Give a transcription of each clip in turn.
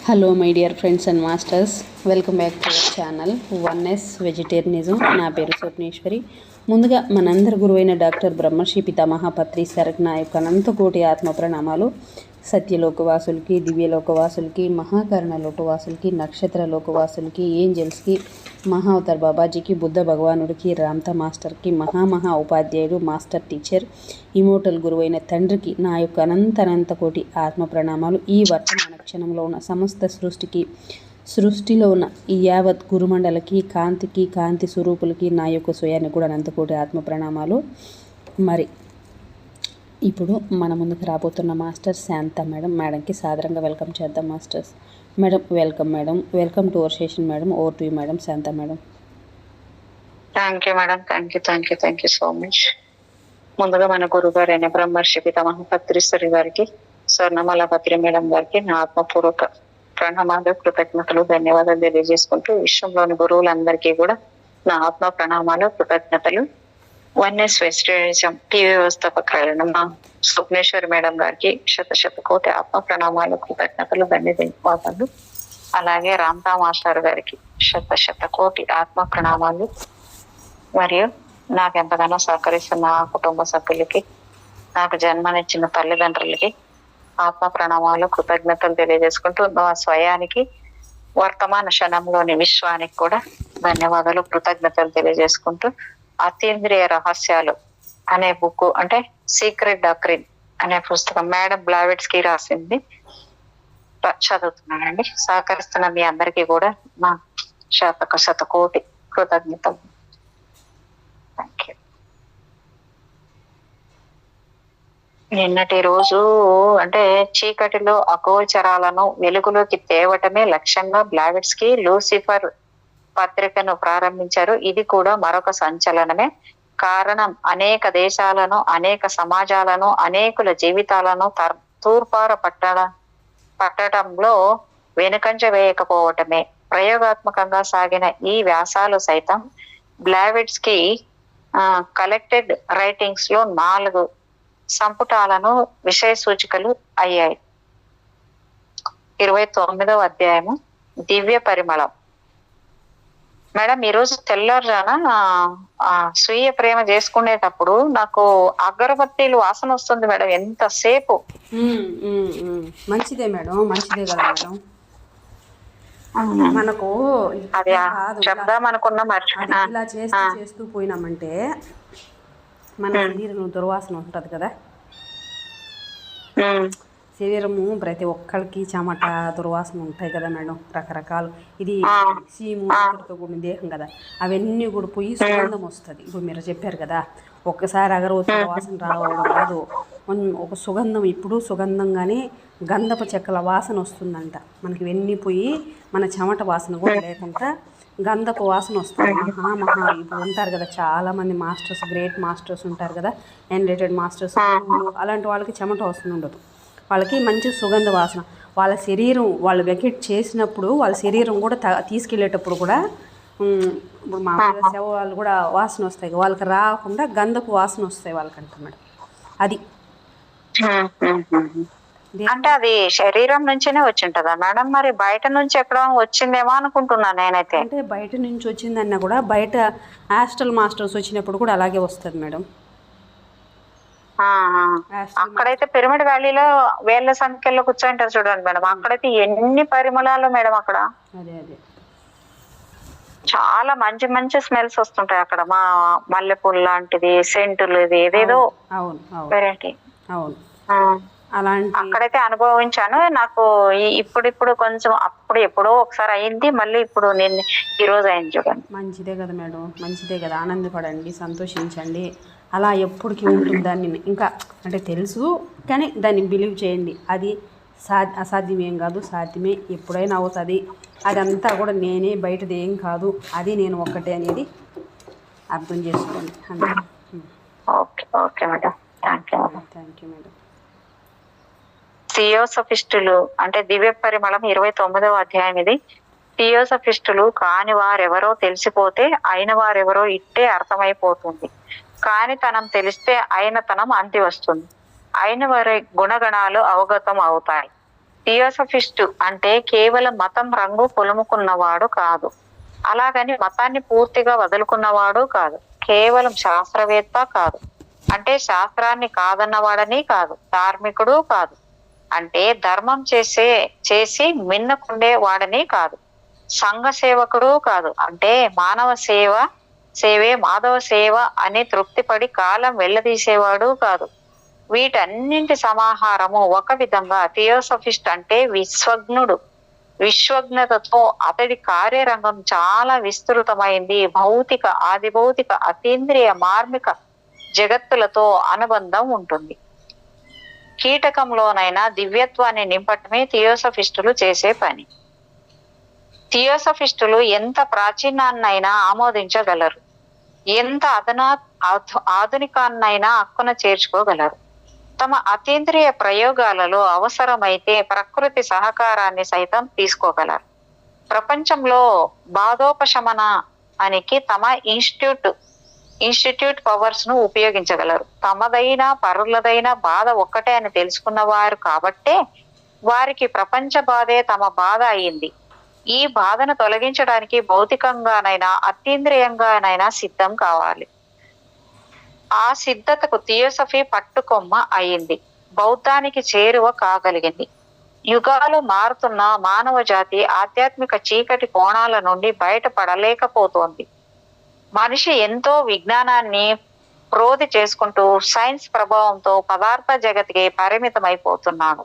Hello my dear friends and masters, welcome back to our channel oneness vegetarianism. నా పేరు స్వప్నేశ్వరి. ముందుగా మనందరి గురువైన డాక్టర్ బ్రహ్మర్షి పితామహ పత్రి సరక్ నా యొక్క అనంతకోటి ఆత్మ ప్రణామాలు. సత్యలోకవాసులకి, దివ్యలోకవాసులకి, మహాకరణ లోకవాసులకి, నక్షత్ర లోకవాసులకి, ఏంజల్స్కి, మహావతార్ బాబాజీకి, బుద్ధ భగవానుడికి, రామ్తా మాస్టర్కి, మహా ఉపాధ్యాయుడు, మాస్టర్ టీచర్, ఇమోటల్ గురువైన తండ్రికి నా యొక్క అనంత కోటి ఆత్మ ప్రణామాలు. ఈ వర్తమాన క్షణంలో ఉన్న సమస్త సృష్టిలో ఉన్న ఈ యావత్ గురుమండలకి, కాంతి స్వరూపులకి నా యొక్క స్వయానికి కూడా అనంతకోటి ఆత్మ ప్రణామాలు. మరి ఇప్పుడు మన ముందుకు రాబోతున్న మాస్టర్ శాంత మేడంకి సాదరంగా వెల్కమ్ చేద్దాం. Masters madam, welcome to our session madam. Over to you madam. Shanta madam. Thank you madam. Thank you so much. ముందుగా మన గురువు గారు అయిన బ్రహ్మర్షి పితామహ పత్రిశ్వరి గారికి, స్వర్ణమాల పత్రి మేడం గారికి నా ఆత్మపూర్వక ప్రణామాలు, కృతజ్ఞతలు, ధన్యవాదాలు తెలియజేసుకుంటూ విశ్వంలోని గురువులందరికీ కూడా నా ఆత్మ ప్రణామాలు, కృతజ్ఞతలు. వన్నెస్ వెజిటేరియనిజం టీవీ వ్యవస్థాపకులైన మా స్వప్నేశ్వరి మేడం గారికి శత కోటి ఆత్మ ప్రణామాలు, కృతజ్ఞతలు, ధన్యవాదాలు. అలాగే రామ్తా మాస్టర్ గారికి శత కోటి ఆత్మ ప్రణామాలు. మరియు నాకు ఎంతగానో సహకరిస్తున్న కుటుంబ సభ్యులకి, నాకు జన్మనిచ్చిన తల్లిదండ్రులకి ఆత్మ ప్రణామాలు, కృతజ్ఞతలు తెలియజేసుకుంటూ నా స్వయానికి, వర్తమాన క్షణంలోని విశ్వానికి కూడా ధన్యవాదాలు, కృతజ్ఞతలు తెలియజేసుకుంటూ అతీంద్రియ రహస్యాలు అనే బుక్, అంటే సీక్రెట్ డాక్ట్రిన్ అనే పుస్తకం మేడం బ్లావెట్స్కి రాసింది, చదువుతున్నానండి. సహకరిస్తున్న మీ అందరికీ కూడా నా శత కోటి కృతజ్ఞతలు. Thank you. నిన్నటి రోజు అంటే చీకటిలో అగోచరాలను వెలుగులోకి తేవటమే లక్ష్యంగా బ్లావెట్స్కి లూసిఫర్ పత్రికను ప్రారంభించారు. ఇది కూడా మరొక సంచలనమే. కారణం, అనేక దేశాలను, అనేక సమాజాలను, అనేకుల జీవితాలను తూర్పార పట్టడంలో వెనుకంజ వేయకపోవటమే. ప్రయోగాత్మకంగా సాగిన ఈ వ్యాసాలు సైతం బ్లావెట్స్కి కలెక్టెడ్ రైటింగ్స్ లో 4 సంపుటాలను విషయ సూచికలు అయ్యాయి. 29వ అధ్యాయము దివ్య పరిమళం. మేడం, ఈరోజు తెల్లారుజాన స్వీయ ప్రేమ చేసుకునేటప్పుడు నాకు అగరబత్తీలు వాసన వస్తుంది మేడం. ఎంతసేపు. మంచిదే మేడం, మంచిదే కదా మేడం. మనకు అది చెప్దాం అనుకున్నా ఇలా చేస్తూ పోయినామంటే మన శరీరం దుర్వాసన ఉంటుంది కదా. శరీరము ప్రతి ఒక్కరికి చెమట, దుర్వాసన ఉంటాయి కదా మేడం, రకరకాలు. ఇది సీముతో కూడిన దేహం కదా, అవన్నీ కూడా పోయి సుగంధం వస్తుంది. ఇప్పుడు మీరు చెప్పారు కదా, ఒక్కసారి అగరవత్తుల వాసన రావడం కాదు, ఒక సుగంధం. ఇప్పుడు సుగంధంగానే గంధపు చెక్కల వాసన వస్తుందంట మనకి. ఇవన్నీ పోయి మన చెమట వాసన కూడా లేకుండా గంధపు వాసన వస్తుంది. ఇప్పుడు ఉంటారు కదా చాలామంది మాస్టర్స్, గ్రేట్ మాస్టర్స్ ఉంటారు కదా, ఎన్రేటెడ్ మాస్టర్స్, అలాంటి వాళ్ళకి చెమట వాసన ఉండదు. వాళ్ళకి మంచి సుగంధ వాసన. వాళ్ళ శరీరం వాళ్ళు వెకెట్ చేసినప్పుడు వాళ్ళ శరీరం కూడా తీసుకెళ్ళేటప్పుడు కూడా ఇప్పుడు మామూలుగా శవాలు కూడా వాసన వస్తాయి, వాళ్ళకి రాకుండా గంధపు వాసన వస్తాయి వాళ్ళకంట మేడం. అది అంటే అది శరీరం నుంచినే వచ్చింటదా మేడం? మరి బయట నుంచి ఎక్కడ వచ్చిందేమో అనుకుంటున్నాను నేనైతే. అంటే బయట నుంచి వచ్చిందన్నా కూడా బయట హాస్టల్ మాస్టర్స్ వచ్చినప్పుడు కూడా అలాగే వస్తుంది మేడం. అక్కడైతే పిరమిడ్ వ్యాలీలో వేళ్ల సంఖ్యలో కూర్చోంటారు చూడండి మేడం, అక్కడైతే ఎన్ని పరిమళాలు మేడం. అక్కడ చాలా మంచి స్మెల్స్ వస్తుంటాయి అక్కడ. మా మల్లెపూలు లాంటిది, సెంటులు, ఇది ఏదేదో వెరైటీ. అక్కడైతే అనుభవించాను. నాకు ఇప్పుడు కొంచెం అప్పుడు ఎప్పుడో ఒకసారి అయింది, మళ్ళీ ఇప్పుడు నేను ఈ రోజు అయింది చూడండి. మంచిదే కదా మేడం, మంచిదే కదా. ఆనందపడండి, సంతోషించండి. అలా ఎప్పటికీ ఉంటుంది. దాన్ని ఇంకా అంటే తెలుసు కానీ దాన్ని బిలీవ్ చేయండి. అది అసాధ్యమేం కాదు, సాధ్యమే, ఎప్పుడైనా అవుతుంది. అదంతా కూడా నేనే, బయటది ఏం కాదు, అది నేను ఒక్కటే అనేది అర్థం చేసుకోండి. Okay madam. Thank you madam. థియోసఫిస్టులు అంటే దివ్య పరిమళం 29వ అధ్యాయం ఇది. థియోసఫిస్టులు కాని వారెవరో తెలిసిపోతే అయిన వారెవరో ఇట్టే అర్థమైపోతుంది. కానితనం తెలిస్తే అయినతనం అంతి వస్తుంది. అయిన వారి గుణగణాలు అవగతం అవుతాయి. థియోసఫిస్టు అంటే కేవలం మతం రంగు పొలుముకున్నవాడు కాదు, అలాగని మతాన్ని పూర్తిగా వదులుకున్నవాడు కాదు, కేవలం శాస్త్రవేత్త కాదు అంటే శాస్త్రాన్ని కాదన్నవాడని కాదు, ధార్మికుడు కాదు అంటే ధర్మం చేసి మిన్నకుండే వాడని కాదు, సంఘ సేవకుడు కాదు అంటే మానవ సేవే మాధవ సేవ అని తృప్తిపడి కాలం వెళ్ళదీసేవాడు కాదు. వీటన్నింటి సమాహారము ఒక విధంగా థియోసఫిస్ట్ అంటే విశ్వజ్ఞతతో అతడి కార్యరంగం చాలా విస్తృతమైంది. భౌతిక, ఆదిభౌతిక, అతీంద్రియ, మార్మిక జగత్తులతో అనుబంధం ఉంటుంది. కీటకంలోనైనా దివ్యత్వాన్ని నింపటమే థియోసఫిస్టులు చేసే పని. థియోసఫిస్టులు ఎంత ప్రాచీనాన్నైనా ఆమోదించగలరు, ఎంత ఆధునికాన్నైనా హక్కున చేర్చుకోగలరు. తమ అతీంద్రియ ప్రయోగాలలో అవసరమైతే ప్రకృతి సహకారాన్ని సైతం తీసుకోగలరు. ప్రపంచంలో బాధోపశమనానికి తమ ఇన్స్టిట్యూట్ పవర్స్ ను ఉపయోగించగలరు. తమదైన పరులదైన బాధ ఒక్కటే అని తెలుసుకున్నవారు కాబట్టే వారికి ప్రపంచ బాధే తమ బాధ అయింది. ఈ బాధను తొలగించడానికి భౌతికంగానైనా అతీంద్రియంగానైనా సిద్ధం కావాలి. ఆ సిద్ధతకు థియోసఫీ పట్టుకొమ్మ అయింది, బౌద్ధానికి చేరువ కాగలిగింది. యుగాలు మారుతున్న మానవ జాతి ఆధ్యాత్మిక చీకటి కోణాల నుండి బయటపడలేకపోతోంది. మనిషి ఎంతో విజ్ఞానాన్ని ప్రోధి చేసుకుంటూ సైన్స్ ప్రభావంతో పదార్థ జగతికి పరిమితమైపోతున్నాడు.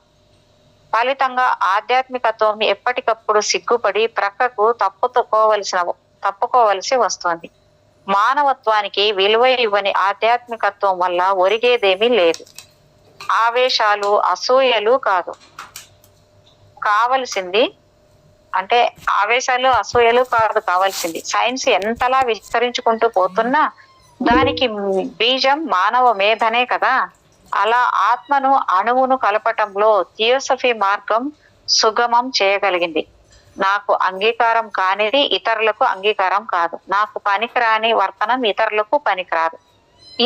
ఫలితంగా ఆధ్యాత్మికత్వం ఎప్పటికప్పుడు సిగ్గుపడి ప్రక్కకు తప్పుకోవలసి వస్తుంది. మానవత్వానికి విలువ ఇవ్వని ఆధ్యాత్మికత్వం వల్ల ఒరిగేదేమీ లేదు. ఆవేశాలు, అసూయలు కాదు కావలసింది, అంటే ఆవేశాలు, అసూయలు కాదు కావాల్సింది. సైన్స్ ఎంతలా విస్తరించుకుంటూ పోతున్నా దానికి బీజం మానవ మేధనే కదా. అలా ఆత్మను అణువును కలపటంలో థియోసఫీ మార్గం సుగమం చేయగలిగింది. నాకు అంగీకారం కానిది ఇతరులకు అంగీకారం కాదు, నాకు పనికిరాని వర్తనం ఇతరులకు పనికిరాదు.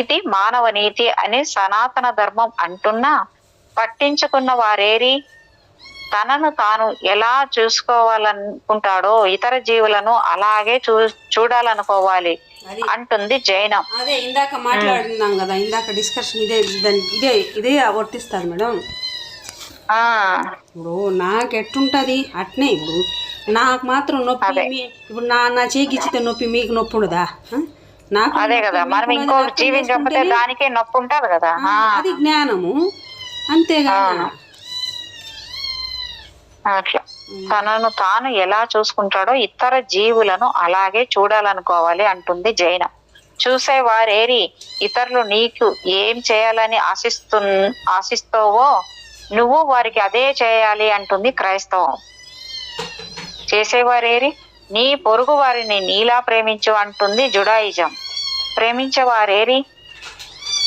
ఇది మానవ నీతి అని సనాతన ధర్మం అంటున్నా పట్టించుకున్న వారేరి తనను తాను ఎలా చూసుకోవాలనుకుంటాడో ఇతర జీవులను అలాగే చూడాలనుకోవాలి అంటుంది జైనం. అదే ఇందాక మాట్లాడుతున్నాం కదా, ఇందాక డిస్కషన్ ఇదే వర్తిస్తుంది మేడం. ఇప్పుడు నాకు ఎట్టుంటది అట్నే, ఇప్పుడు నాకు మాత్రం నొప్పి, ఇప్పుడు నా చేకిచ్చితే నొప్పి మీకు నొప్పి ఉండదా? నాకు అదే కదా, మనం ఇంకో జీవిని చంపితే దానికే నొప్పి ఉంటది కదా, అది జ్ఞానము. అంతేగా అట్లా తనను తాను ఎలా చూసుకుంటాడో ఇతర జీవులను అలాగే చూడాలనుకోవాలి అంటుంది జైనం. చూసేవారేరి ఇతరులు నీకు ఏం చేయాలని ఆశిస్తావో నువ్వు వారికి అదే చేయాలి అంటుంది క్రైస్తవం. చేసేవారేరి నీ పొరుగు వారిని నీలా ప్రేమించు అంటుంది జుడాయిజం. ప్రేమించేవారేరి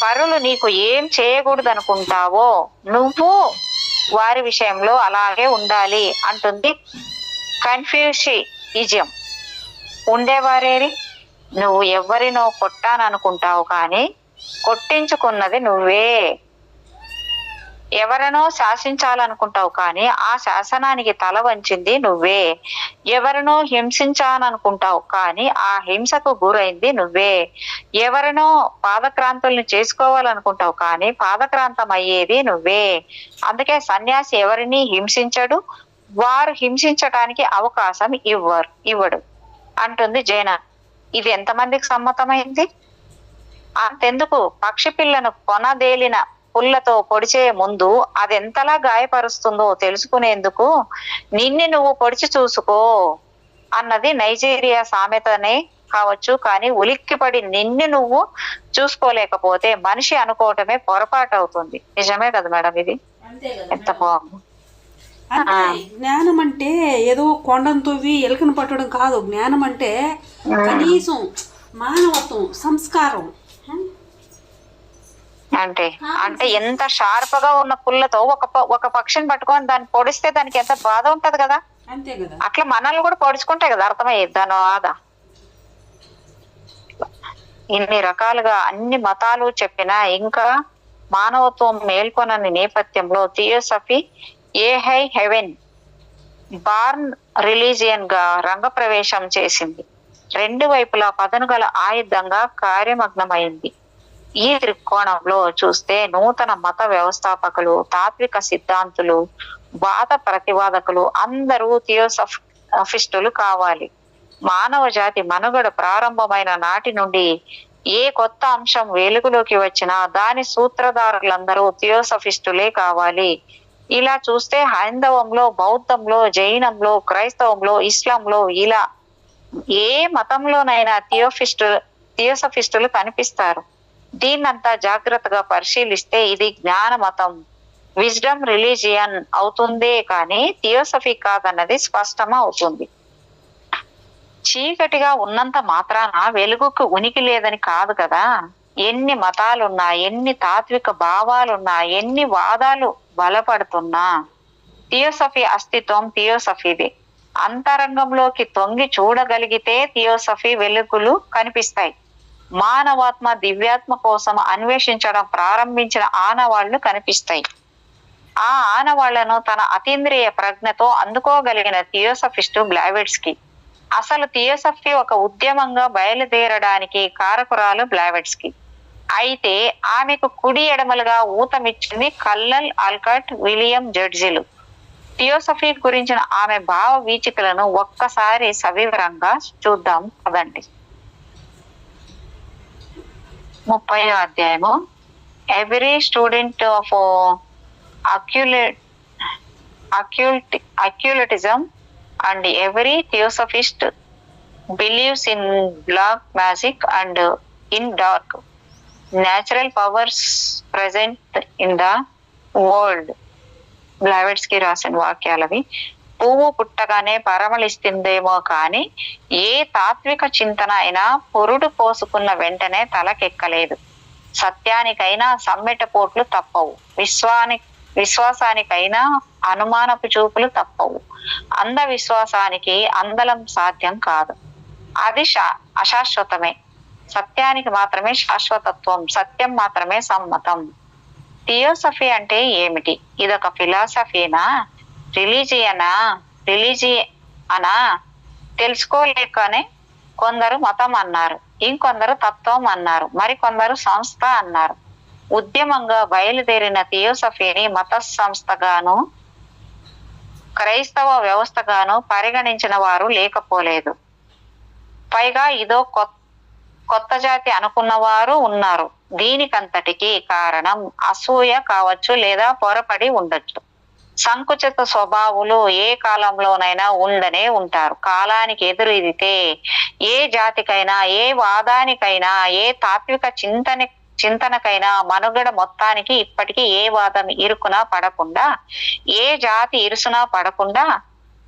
పరులు నీకు ఏం చేయకూడదు అనుకుంటావో నువ్వు వారి విషయంలో అలాగే ఉండాలి అంటుంది కన్ఫ్యూషియిజం. ఉండేవారేరి నువ్వు ఎవరినో కొట్టాననుకుంటావు కానీ కొట్టించుకున్నది నువ్వే. ఎవరినో శాసించాలనుకుంటావు కానీ ఆ శాసనానికి తల వంచింది నువ్వే. ఎవరినో హింసించాలనుకుంటావు కానీ ఆ హింసకు గురైంది నువ్వే. ఎవరినో పాదక్రాంతుల్ని చేసుకోవాలనుకుంటావు కానీ పాదక్రాంతం అయ్యేది నువ్వే. అందుకే సన్యాసి ఎవరిని హింసించడు, వారు హింసించటానికి అవకాశం ఇవ్వడు అంటుంది జైన. ఇది ఎంతమందికి సమ్మతమైంది? అంతెందుకు, పక్షి పిల్లను కొనదేలిన పుల్లతో పొడిచే ముందు అదెంతలా గాయపరుస్తుందో తెలుసుకునేందుకు నిన్ను నువ్వు పొడిచి చూసుకో అన్నది నైజీరియా సామెతనే కావచ్చు. కానీ ఉలిక్కిపడి నిన్ను నువ్వు చూసుకోలేకపోతే మనిషి అనుకోవటమే పొరపాటు అవుతుంది. నిజమే కదా మేడం, ఇది ఎంత బాగుంది. జ్ఞానం అంటే ఏదో కొండను తవ్వి ఎలుకను పట్టడం కాదు. జ్ఞానం అంటే కనీసం మానవత్వం, సంస్కారం. అంటే ఎంత షార్ప్ గా ఉన్న పుల్లతో ఒక పక్షిని పట్టుకొని దాన్ని పొడిస్తే దానికి ఎంత బాధ ఉంటది కదా. అంతే కదా, అట్లా మనల్ని కూడా పొడుచుకుంటాయి కదా, అర్థమయ్యేది దాని బాధ. ఇన్ని రకాలుగా అన్ని మతాలు చెప్పినా ఇంకా మానవత్వం మేల్కొనని నేపథ్యంలో థియోసఫీ ఏ హై హెవెన్ బార్న్ రిలీజియన్ గా రంగప్రవేశం చేసింది. రెండు వైపులా పదను గల ఆయుధంగా కార్యమగ్నమైంది. ఈ దృక్కోణంలో చూస్తే నూతన మత వ్యవస్థాపకులు, తాత్విక సిద్ధాంతులు, వాద ప్రతివాదకులు అందరూ థియోసఫిస్టులు కావాలి. మానవ జాతి మనుగడ ప్రారంభమైన నాటి నుండి ఏ కొత్త అంశం వెలుగులోకి వచ్చినా దాని సూత్రధారులందరూ థియోసఫిస్టులే కావాలి. ఇలా చూస్తే హైందవంలో, బౌద్ధంలో, జైనంలో, క్రైస్తవంలో, ఇస్లాంలో, ఇలా ఏ మతంలోనైనా థియోసఫిస్టులు కనిపిస్తారు. దీన్నంతా జాగ్రత్తగా పరిశీలిస్తే ఇది జ్ఞాన మతం, విజ్డమ్ రిలీజియన్ అవుతుందే కానీ థియోసఫీ కాదన్నది స్పష్టం అవుతుంది. చీకటిగా ఉన్నంత మాత్రాన వెలుగుకు ఉనికి లేదని కాదు కదా. ఎన్ని మతాలున్నా, ఎన్ని తాత్విక భావాలున్నా, ఎన్ని వాదాలు బలపడుతున్నా థియోసఫీ అస్తిత్వం థియోసఫీదే. అంతరంగంలోకి తొంగి చూడగలిగితే థియోసఫీ వెలుగులు కనిపిస్తాయి. మానవాత్మ దివ్యాత్మ కోసం అన్వేషించడం ప్రారంభించిన ఆనవాళ్లు కనిపిస్తాయి. ఆ ఆనవాళ్లను తన అతీంద్రియ ప్రజ్ఞతో అందుకోగలిగిన థియోసఫిస్టు బ్లావెట్స్కీ. అసలు థియోసఫీ ఒక ఉద్యమంగా బయలుదేరడానికి కారకురాలు బ్లావెట్స్కీ. అయితే ఆమెకు కుడి ఎడమలుగా ఊతమిచ్చింది కల్నల్ ఆల్కాట్, విలియం జడ్జిలు. థియోసఫీ గురించిన ఆమె భావ వీచికలను ఒక్కసారి సవివరంగా చూద్దాం పదండి. 30వ అధ్యాయము. Every student of occultism and every theosophist believes in black magic and in dark natural powers present in the world. Blavatsky రాసిన వాక్యాలవి. పువ్వు పుట్టగానే పరమళిస్తుందేమో కానీ ఏ తాత్విక చింతన అయినా పురుడు పోసుకున్న వెంటనే తలకెక్కలేదు. సత్యానికైనా సమ్మెట పోట్లు తప్పవు, విశ్వాసానికైనా అనుమానపు చూపులు తప్పవు. అంధవిశ్వాసానికి అందలం సాధ్యం కాదు, అది అశాశ్వతమే. సత్యానికి మాత్రమే శాశ్వతత్వం, సత్యం మాత్రమే సమ్మతం. థియోసఫీ అంటే ఏమిటి? ఇదొక ఫిలాసఫీనా, రిలీజియనా తెలుసుకోలేకనే కొందరు మతం అన్నారు, ఇంకొందరు తత్వం అన్నారు, మరికొందరు సంస్థ అన్నారు. ఉద్యమంగా బయలుదేరిన థియోసఫీని మత సంస్థగాను క్రైస్తవ వ్యవస్థగాను పరిగణించిన వారు లేకపోలేదు. పైగా ఇదో కొత్త జాతి అనుకున్నవారు ఉన్నారు. దీనికంతటికి కారణం అసూయ కావచ్చు, లేదా పొరపడి ఉండొచ్చు. సంకుచిత స్వభావులు ఏ కాలంలోనైనా ఉండనే ఉంటారు. కాలానికి ఎదురీదితే ఏ జాతికైనా, ఏ వాదానికైనా, ఏ తాత్విక చింతనకైనా మనుగడ మొత్తానికి ఇప్పటికీ ఏ వాదం ఇరుకునా పడకుండా, ఏ జాతి ఇరుసునా పడకుండా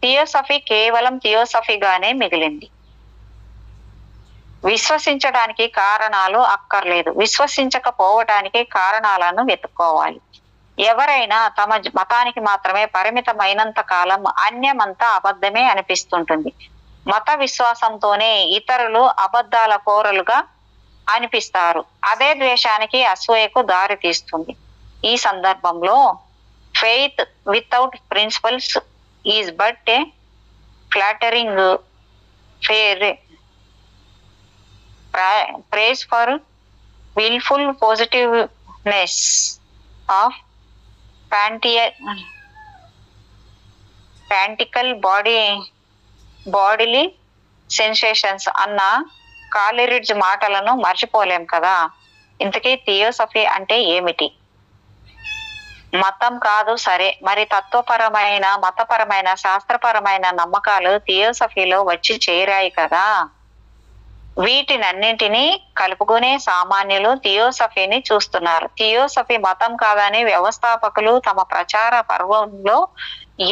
థియోసఫీ కేవలం థియోసఫీగానే మిగిలింది. విశ్వసించడానికి కారణాలు అక్కర్లేదు, విశ్వసించకపోవటానికి కారణాలను వెతుక్కోవాలి. ఎవరైనా తమ మతానికి మాత్రమే పరిమితమైనంత కాలం అన్యమంతా అబద్ధమే అనిపిస్తుంటుంది. మత విశ్వాసంతోనే ఇతరులు అబద్ధాల కోరలుగా అనిపిస్తారు. అదే ద్వేషానికి, అసూయకు దారి తీస్తుంది. ఈ సందర్భంలో faith without principles is but a flattering praise for willful positiveness of practical bodily sensations అన్న కాలిరిడ్జ్ మాటలను మర్చిపోలేం కదా. ఇంతకీ థియోసఫీ అంటే ఏమిటి? మతం కాదు సరే, మరి తత్వపరమైన, మతపరమైన, శాస్త్రపరమైన నమ్మకాలు థియోసఫీలో వచ్చి చేరాయి కదా. వీటినన్నింటినీ కలుపుకునే సామాన్యులు థియోసఫీని చూస్తున్నారు. థియోసఫీ మతం కాదని వ్యవస్థాపకులు తమ ప్రచార పర్వంలో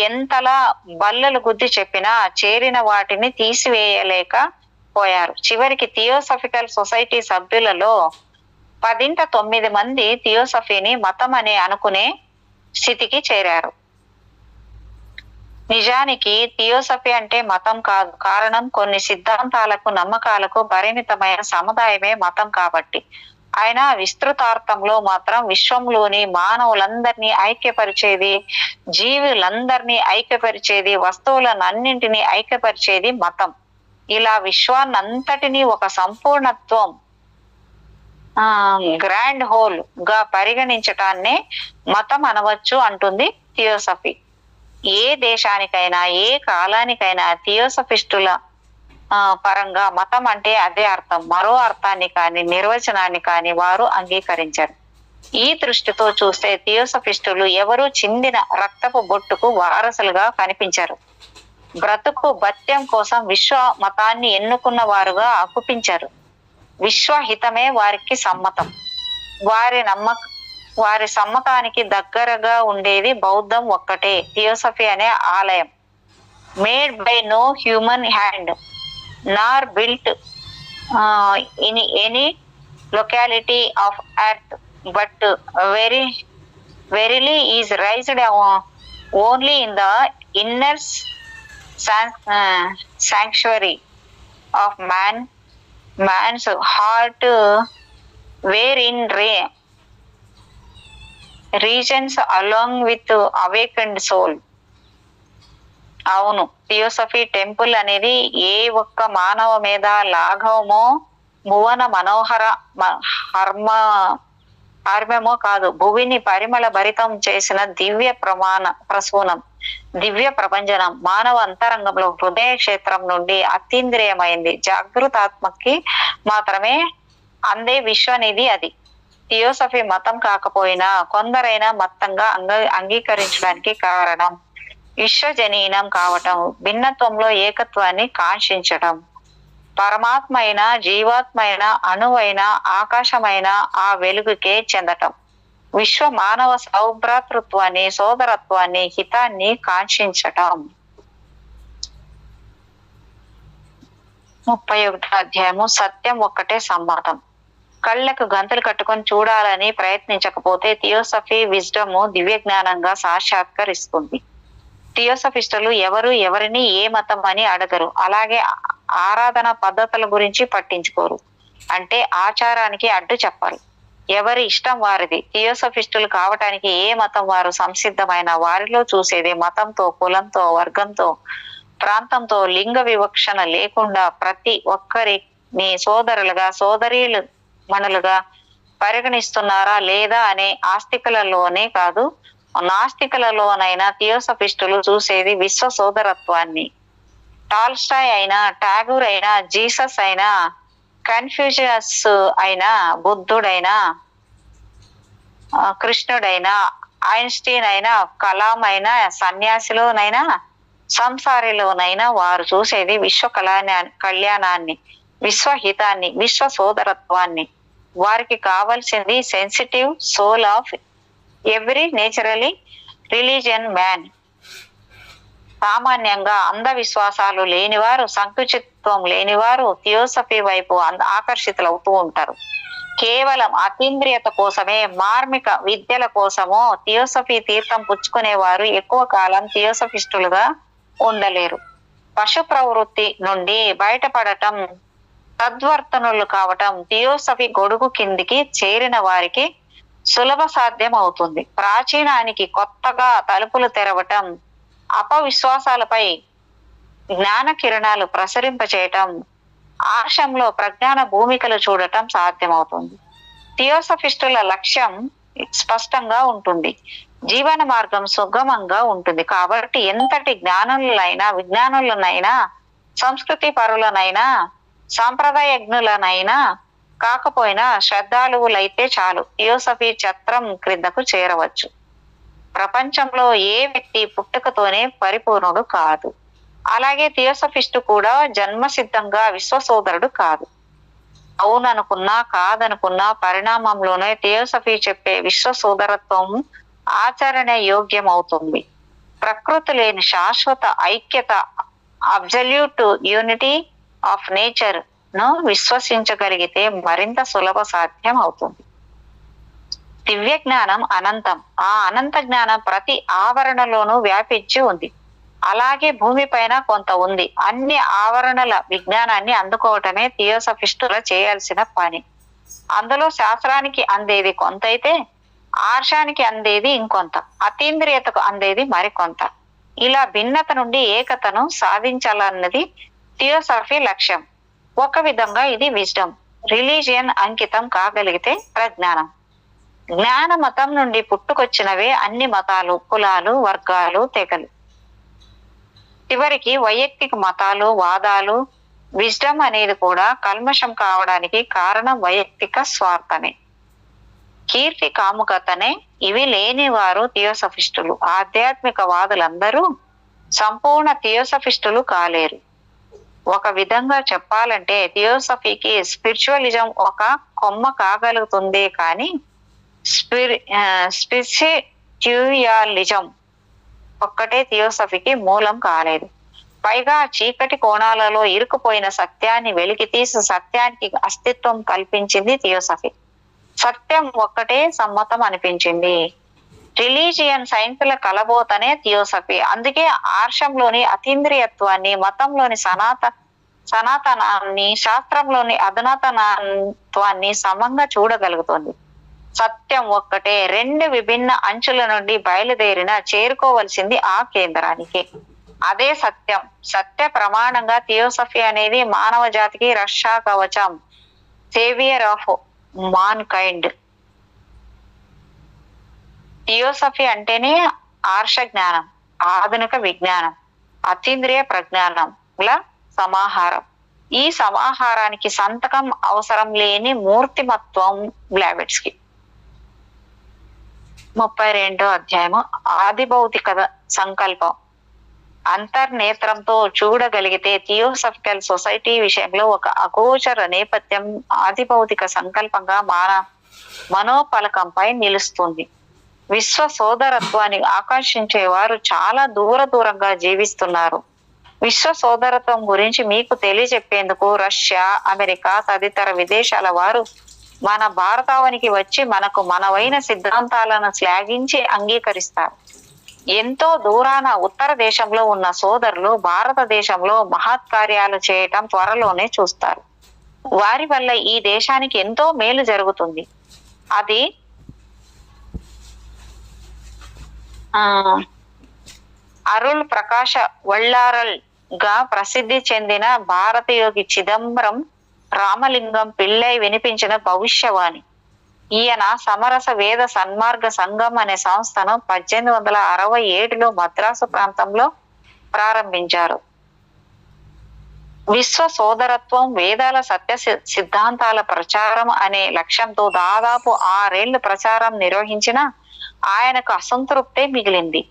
ఎంతలా బల్లలు గుద్ది చెప్పినా చేరిన వాటిని తీసివేయలేక పోయారు. చివరికి థియోసఫికల్ సొసైటీ సభ్యులలో 10 మంది థియోసఫీని మతం అని అనుకునే స్థితికి చేరారు. నిజానికి థియోసఫీ అంటే మతం కాదు. కారణం కొన్ని సిద్ధాంతాలకు, నమ్మకాలకు పరిమితమైన సముదాయమే మతం కాబట్టి. ఆయన విస్తృతార్థంలో మాత్రం విశ్వంలోని మానవులందరినీ ఐక్యపరిచేది, జీవులందరినీ ఐక్యపరిచేది, వస్తువులనన్నింటినీ ఐక్యపరిచేది మతం. ఇలా విశ్వాన్నంతటినీ ఒక సంపూర్ణత్వం గ్రాండ్ హోల్ గా పరిగణించటాన్నే మతం అనవచ్చు అంటుంది థియోసఫీ. ఏ దేశానికైనా ఏ కాలానికైనా థియోసఫిస్టుల పరంగా మతం అంటే అదే అర్థం, మరో అర్థాన్ని కానీ నిర్వచనాన్ని కానీ వారు అంగీకరించారు. ఈ దృష్టితో చూస్తే థియోసఫిస్టులు ఎవరు చిందిన రక్తపు బొట్టుకు వారసులుగా కనిపించారు. బ్రతుకు భత్యం కోసం విశ్వ మతాన్ని ఎన్నుకున్న వారుగా అగుపించారు. విశ్వహితమే వారికి సమ్మతం. వారి సమ్మతానికి దగ్గరగా ఉండేది బౌద్ధం ఒక్కటే. థియోసఫీ అనే ఆలయం made by no human hand nor built in any locality of earth but verily is raised only in the inner sanctuary of man's heart, wherein regions along with awakened soul. అవును, theosophy temple అనేది ఏ ఒక్క మానవ మీద లాఘవమో భువన మనోహర హార్మ్యమో కాదు, భువిని పరిమళ భరితం చేసిన దివ్య ప్రసూనం, దివ్య ప్రభంజనం. మానవ అంతరంగంలో హృదయ క్షేత్రం నుండి అతీంద్రియమైంది జాగృతాత్మకి మాత్రమే అందే విశ్వనిధి అది. థియోసఫీ మతం కాకపోయినా కొందరైనా మతంగా అంగీకరించడానికి కారణం విశ్వజనీనం కావటం, భిన్నత్వంలో ఏకత్వాన్ని కాంక్షించటం. పరమాత్మ అయినా జీవాత్మైన అణువైన ఆకాశమైన ఆ వెలుగుకే చెందటం. విశ్వ మానవ సౌభ్రాతృత్వాన్ని, సోదరత్వాన్ని, హితాన్ని కాంక్షించటం. 31వ అధ్యాయము. సత్యం ఒక్కటే సమ్మతం. కళ్ళకు గంతులు కట్టుకొని చూడాలని ప్రయత్నించకపోతే థియోసఫీ విజ్డము దివ్య జ్ఞానంగా సాక్షాత్కరిస్తుంది. థియోసఫిస్టులు ఎవరు ఎవరిని ఏ మతం అని అడగరు. అలాగే ఆరాధన పద్ధతుల గురించి పట్టించుకోరు. అంటే ఆచారానికి అడ్డు చెప్పరు. ఎవరి ఇష్టం వారిది. థియోసఫిస్టులు కావటానికి ఏ మతం వారు సంసిద్ధమైన వారిలో చూసేది మతంతో, కులంతో, వర్గంతో, ప్రాంతంతో లింగ వివక్షణ లేకుండా ప్రతి ఒక్కరిని సోదరులుగా, సోదరీలు మనులుగా పరిగణిస్తున్నారా లేదా అనే ఆస్తికులలోనే కాదు, నాస్తికులలోనైనా థియోసఫిస్టులు చూసేది విశ్వ సోదరత్వాన్ని. టాల్స్టాయ్ అయినా, టాగూర్ అయినా, జీసస్ అయినా, కన్ఫ్యూషియస్ అయినా, బుద్ధుడైనా, కృష్ణుడైనా, ఐన్స్టీన్ అయినా, కలాం అయినా, సన్యాసిలోనైనా, సంసారిలోనైనా వారు చూసేది విశ్వ కళ్యాణాన్ని, విశ్వహితాన్ని, విశ్వ సోదరత్వాన్ని. వారికి కావాల్సింది sensitive soul of every naturally religion man. సామాన్యంగా అంధవిశ్వాసాలు లేనివారు, సంకుచిత్వం లేనివారు థియోసఫీ వైపు ఆకర్షితులవుతూ ఉంటారు. కేవలం అతీంద్రియత కోసమే, మార్మిక విద్యల కోసమో థియోసఫీ తీర్థం పుచ్చుకునేవారు ఎక్కువ కాలం థియోసఫిస్టులుగా ఉండలేరు. పశు ప్రవృత్తి నుండి బయటపడటం, తద్వర్తనులు కావటం థియోసఫీ గొడుగు కిందికి చేరిన వారికి సులభ సాధ్యం అవుతుంది. ప్రాచీనానికి కొత్తగా తలుపులు తెరవటం, అపవిశ్వాసాలపై జ్ఞాన కిరణాలు ప్రసరింపచేయటం, ఆశంలో ప్రజ్ఞాన భూమికలు చూడటం సాధ్యమవుతుంది. థియోసఫిస్టుల లక్ష్యం స్పష్టంగా ఉంటుంది. జీవన మార్గం సుగమంగా ఉంటుంది. కాబట్టి ఎంతటి జ్ఞానులైనా, విజ్ఞానులనైనా, సంస్కృతి పరులనైనా, సాంప్రదాయజ్ఞులనైనా కాకపోయినా శ్రద్ధాళువులైతే చాలు థియోసఫీ ఛత్రం క్రిందకు చేరవచ్చు. ప్రపంచంలో ఏ వ్యక్తి పుట్టుకతోనే పరిపూర్ణుడు కాదు. అలాగే థియోసఫిస్టు కూడా జన్మసిద్ధంగా విశ్వసోదరుడు కాదు. అవుననుకున్నా కాదనుకున్నా పరిణామంలోనే థియోసఫీ చెప్పే విశ్వ సోదరత్వం ఆచరణ యోగ్యం అవుతుంది. ప్రకృతి లేని శాశ్వత ఐక్యత, అబ్జల్యూట్ యూనిటీ ఆఫ్ నేచర్ ను విశ్వసించగలిగితే మరింత సులభ సాధ్యం అవుతుంది. దివ్య జ్ఞానం అనంతం. ఆ అనంత జ్ఞానం ప్రతి ఆవరణలోనూ వ్యాపించి ఉంది. అలాగే భూమిపైన కొంత ఉంది. అన్ని ఆవరణల విజ్ఞానాన్ని అందుకోవటమే థియోసఫిస్టుల చేయాల్సిన పని. అందులో శాస్త్రానికి అందేది కొంత అయితే ఆర్షానికి అందేది ఇంకొంత, అతీంద్రియతకు అందేది మరికొంత. ఇలా భిన్నత నుండి ఏకతను సాధించాలన్నది థియోసఫీ లక్ష్యం. ఒక విధంగా ఇది విజ్డమ్. రిలీజియన్ అంకితం కాగలిగితే ప్రజ్ఞానం. జ్ఞాన మతం నుండి పుట్టుకొచ్చినవే అన్ని మతాలు, కులాలు, వర్గాలు, తెగలు. చివరికి వైయక్తిక మతాలు, వాదాలు. విజ్డమ్ అనేది కూడా కల్మషం కావడానికి కారణం వైయక్తిక స్వార్థమే, కీర్తి కాముకతనే. ఇవి లేని వారు థియోసఫిస్టులు. ఆధ్యాత్మిక వాదులందరూ సంపూర్ణ థియోసఫిస్టులు కాలేరు. ఒక విధంగా చెప్పాలంటే థియోసఫీకి స్పిరిచువలిజం ఒక కొమ్మ కాగలుగుతుందే కానీ స్పిరిచుయాలిజం ఒక్కటే థియోసఫీకి మూలం కాలేదు. పైగా చీకటి కోణాలలో ఇరుకుపోయిన సత్యాన్ని వెలికి తీసి సత్యానికి అస్తిత్వం కల్పించింది థియోసఫీ. సత్యం ఒక్కటే సమ్మతం అనిపించింది. రిలీజియన్ సైన్స్ల కలబోతనే థియోసఫీ. అందుకే ఆర్షంలోని అతీంద్రియత్వాన్ని, మతంలోని సనాతనాన్ని, శాస్త్రంలోని అధునాతనత్వాన్ని సమంగా చూడగలుగుతుంది. సత్యం ఒక్కటే రెండు విభిన్న అంచుల నుండి బయలుదేరిన చేరుకోవలసింది ఆ కేంద్రానికి. అదే సత్యం. సత్య ప్రమాణంగా థియోసఫీ అనేది మానవ జాతికి రక్షా కవచం, saviour of mankind. Theosophy అంటేనే ఆర్ష జ్ఞానం, ఆధునిక విజ్ఞానం, అతీంద్రియ ప్రజ్ఞానంల సమాహారం. ఈ సమాహారానికి సంతకం అవసరం లేని మూర్తిమత్వం బ్లావెట్స్కి. 32వ అధ్యాయము ఆది భౌతిక సంకల్పం. అంతర్నేత్రంతో చూడగలిగితే థియోసఫికల్ సొసైటీ విషయంలో ఒక అగోచర నేపథ్యం ఆది భౌతిక సంకల్పంగా మనోపలకంపై నిలుస్తుంది. విశ్వ సోదరత్వాన్ని ఆకర్షించేవారు చాలా దూరంగా జీవిస్తున్నారు. విశ్వ సోదరత్వం గురించి మీకు తెలియజెప్పేందుకు రష్యా, అమెరికా తదితర విదేశాల వారు మన భారతావనికి వచ్చి మనకు మనవైన సిద్ధాంతాలను శ్లాఘించి అంగీకరిస్తారు. ఎంతో దూరాన ఉత్తర దేశంలో ఉన్న సోదరులు భారతదేశంలో మహత్కార్యాలు చేయటం త్వరలోనే చూస్తారు. వారి వల్ల ఈ దేశానికి ఎంతో మేలు జరుగుతుంది. అది అరుళ్ ప్రకాశ వళ్ళారల్ గా ప్రసిద్ధి చెందిన భారతయోగి చిదంబరం రామలింగం పిళ్ళై వినిపించిన భవిష్యవాణి. ఈయన సమరస వేద సన్మార్గ సంఘం అనే సంస్థను 1867లో మద్రాసు ప్రాంతంలో ప్రారంభించారు. విశ్వ సోదరత్వం, వేదాల సత్య సిద్ధాంతాల ప్రచారం అనే లక్ష్యంతో దాదాపు 6 ఏళ్లు ప్రచారం నిర్వహించిన ఆయనకు అసంతృప్తే మిగిలింది.